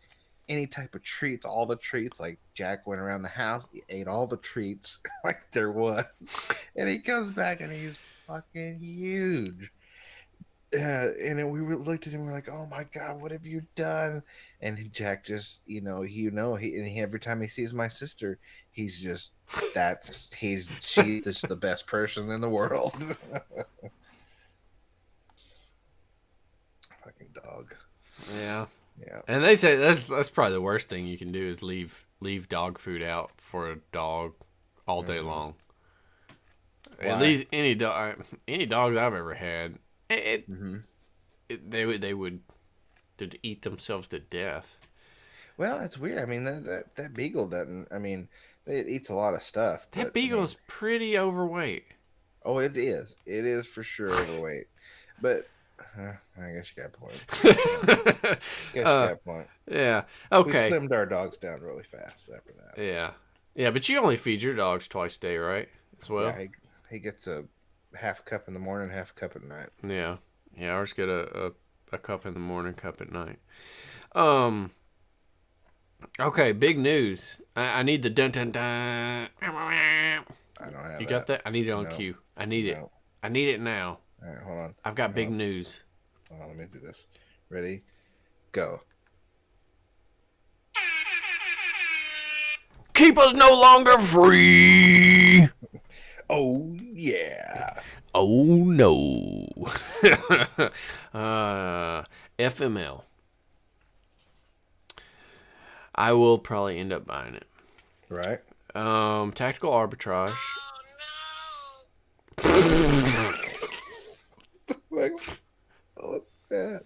any type of treats, all the treats, like Jack went around the house, he ate all the treats like there was, and he comes back and he's fucking huge. And then we looked at him, we're like, "Oh my god, what have you done?" And Jack just, every time he sees my sister, he's just she's just the best person in the world. Fucking dog. Yeah. Yeah. And they say that's probably the worst thing you can do is leave dog food out for a dog all day long. Why? At least any dogs I've ever had. They would eat themselves to death. Well, it's weird. I mean, that beagle doesn't. I mean, it eats a lot of stuff. That beagle's pretty overweight. Oh, it is. It is for sure overweight. But I guess you got a point. You got a point. Yeah. Okay. We slimmed our dogs down really fast after that. Yeah. Yeah, but you only feed your dogs twice a day, right? As well. Yeah, he gets a half a cup in the morning, half a cup at night. Yeah. Yeah, ours get a cup in the morning, cup at night. Okay, big news. I need the dun dun dun. I don't have You got that? I need it on cue. I need it. I need it now. All right, hold on. I've got big news. Hold on, let me do this. Ready? Go. Keepa's no longer free. Oh, yeah. Oh, no. FML. I will probably end up buying it. Right. Tactical arbitrage. What's that?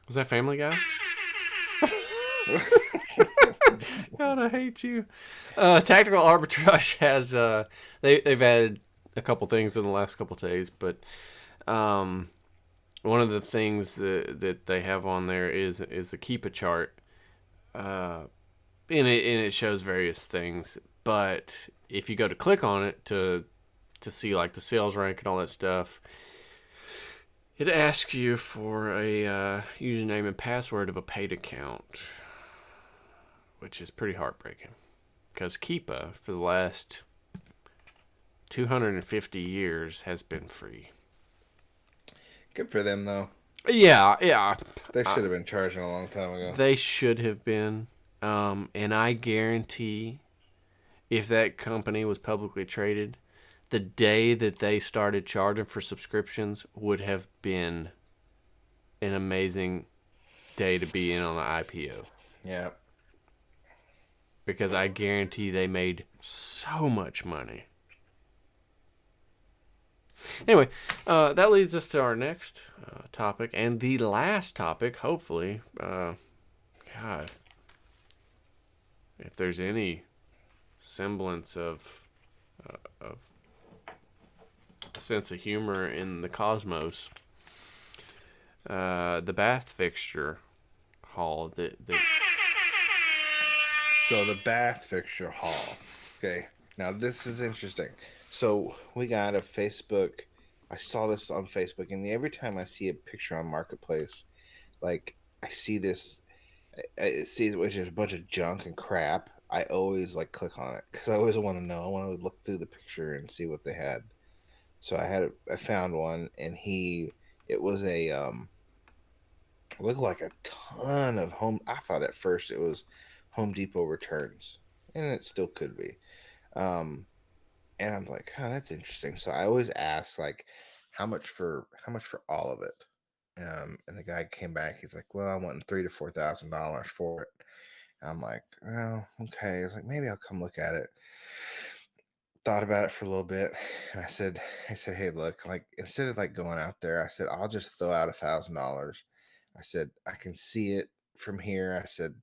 Was that Family Guy? God, I hate you. Tactical arbitrage has they've added a couple things in the last couple days, but one of the things that they have on there is a Keepa chart. And it shows various things, but if you go to click on it to see like the sales rank and all that stuff, it asks you for a username and password of a paid account, which is pretty heartbreaking because Keepa for the last 250 years has been free. Good for them, though. Yeah. They should have been charging a long time ago. They should have been. And I guarantee if that company was publicly traded, the day that they started charging for subscriptions would have been an amazing day to be in on an IPO. Yeah. Because I guarantee they made so much money. Anyway, that leads us to our next topic, and the last topic, hopefully. God, if there's any semblance of a sense of humor in the cosmos, the bath fixture haul So the bath fixture haul. Okay. Now this is interesting. So we got a Facebook. I saw this on Facebook, and every time I see a picture on Marketplace, like I see this, I see which is a bunch of junk and crap. I always like click on it because I always want to know. I want to look through the picture and see what they had. So I found one, and it was it looked like a ton of home. I thought at first it was Home Depot returns, and it still could be. Um, and I'm like, oh, that's interesting. So I always ask like, how much for all of it? And the guy came back. He's like, well, I want $3,000 to $4,000 for it. And I'm like, oh, okay. I was like, maybe I'll come look at it. Thought about it for a little bit, and I said, hey, look, like instead of like going out there, I said, I'll just throw out $1,000. I said, I can see it from here. I said,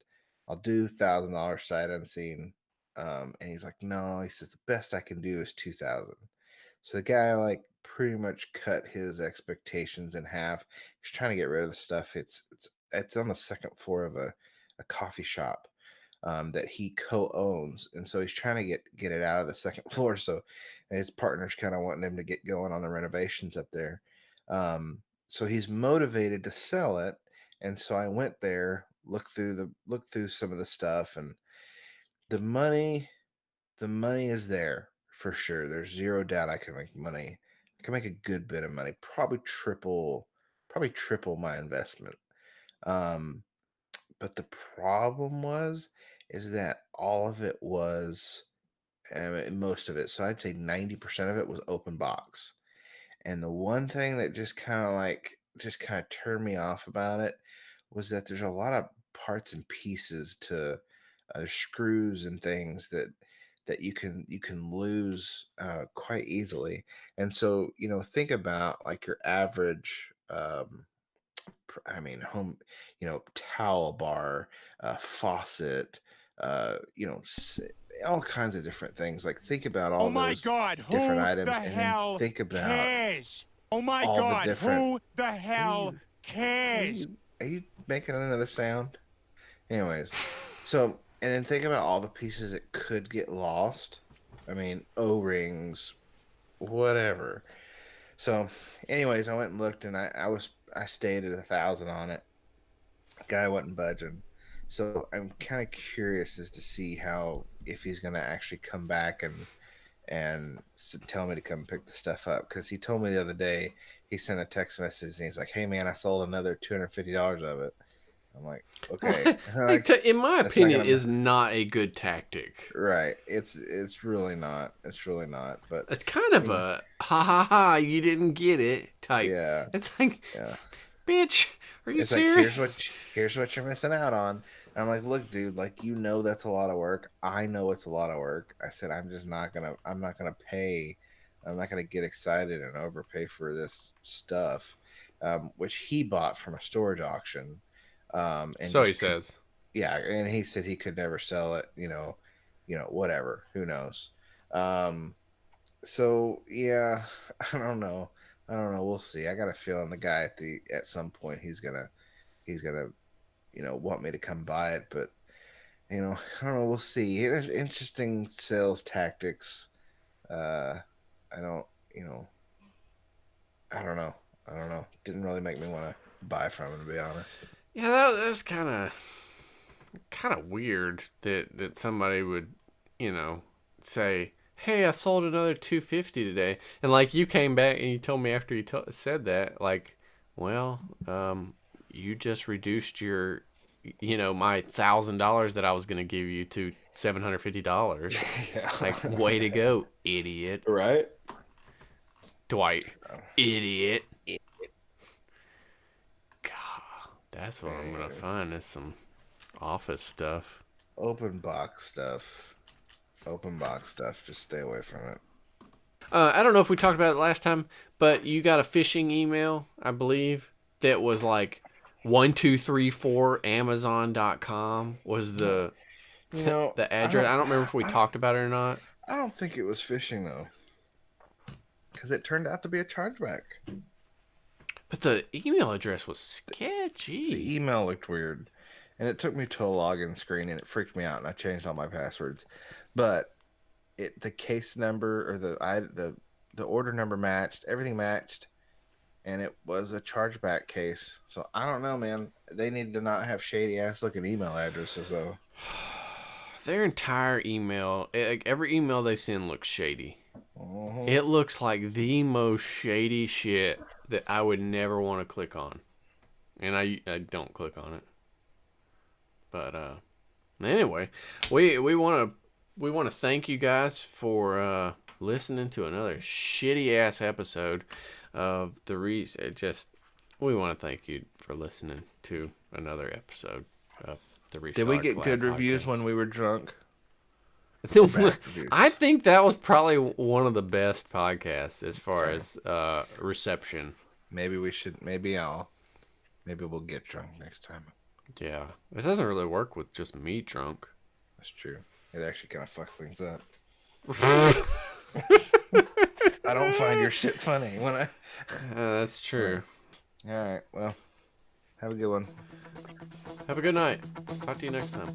I'll do $1,000 sight unseen. And he's like, no, he says the best I can do is 2,000. So the guy like pretty much cut his expectations in half. He's trying to get rid of the stuff. It's on the second floor of a coffee shop that he co-owns, and so he's trying to get it out of the second floor. So his partner's kind of wanting him to get going on the renovations up there. So he's motivated to sell it, and so I went there, looked through some of the stuff, and the money is there for sure. There's zero doubt I can make money. I can make a good bit of money, probably triple my investment. But the problem is that all of it was, most of it. So I'd say 90% of it was open box. And the one thing that just kind of turned me off about it was that there's a lot of parts and pieces to screws and things that you can lose quite easily. And so, think about like your average home, towel bar, faucet, all kinds of different things. Like think about all Oh my those God, who different the items, and then hell think about cares? Oh my all the God, different. who the hell Are cares? you making another sound? Anyways, so and then think about all the pieces that could get lost. I mean, O-rings, whatever. So, anyways, I went and looked, and I stayed at 1,000 on it. Guy wasn't budging, so I'm kind of curious as to see how if he's gonna actually come back and tell me to come pick the stuff up, because he told me the other day he sent a text message and he's like, "Hey man, I sold another $250 of it." I'm like, okay, in my that's not opinion, gonna- is not a good tactic. right? It's really not. It's really not. But It's kind of a ha ha ha, you didn't get it type. yeah, It's like, yeah. bitch, are you It's like serious? here's what you're missing out on. And I'm like, look, dude, like that's a lot of work. I know it's a lot of work. I said I'm not gonna pay. I'm not gonna get excited and overpay for this stuff, which he bought from a storage auction. And So he just could- says. yeah, and he said he could never sell it. Whatever. Who knows? So yeah, I don't know. We'll see. I got a feeling the guy at some point he's gonna want me to come buy it, but I don't know. We'll see. There's interesting sales tactics. I don't you know I don't know. Didn't really make me want to buy from him, to be honest. Yeah, that's kind of weird that somebody would, say, "Hey, I sold another 250 today," and like you came back and you told me after you said that, like, well, you just reduced your, my $1,000 that I was gonna give you to $750. Yeah. Like, way to go, idiot. Right? Dwight. Idiot. God, that's what I'm gonna find is some office stuff. Open box stuff. Just stay away from it. I don't know if we talked about it last time, but you got a phishing email, I believe, that was like 1234amazon.com was the address. I don't remember if we talked about it or not. I don't think it was phishing though, because it turned out to be a chargeback. But the email address was sketchy. The email looked weird, and it took me to a login screen, and it freaked me out, and I changed all my passwords. But the case number or the order number matched, everything matched, and it was a chargeback case. So I don't know, man. They need to not have shady ass looking email addresses though. Their entire email, every email they send looks shady. It looks like the most shady shit that I would never want to click on, and I don't click on it. But anyway, we want to thank you guys for listening to another shitty ass episode of the we want to thank you for listening to another episode of the Reseller Collab. Did we get good reviews when we were drunk? I think that was probably one of the best podcasts as far as reception. Maybe we should. Maybe we'll get drunk next time. Yeah, it doesn't really work with just me drunk. That's true. It actually kind of fucks things up. I don't find your shit funny when I. That's true. All right. Well, have a good one. Have a good night. Talk to you next time.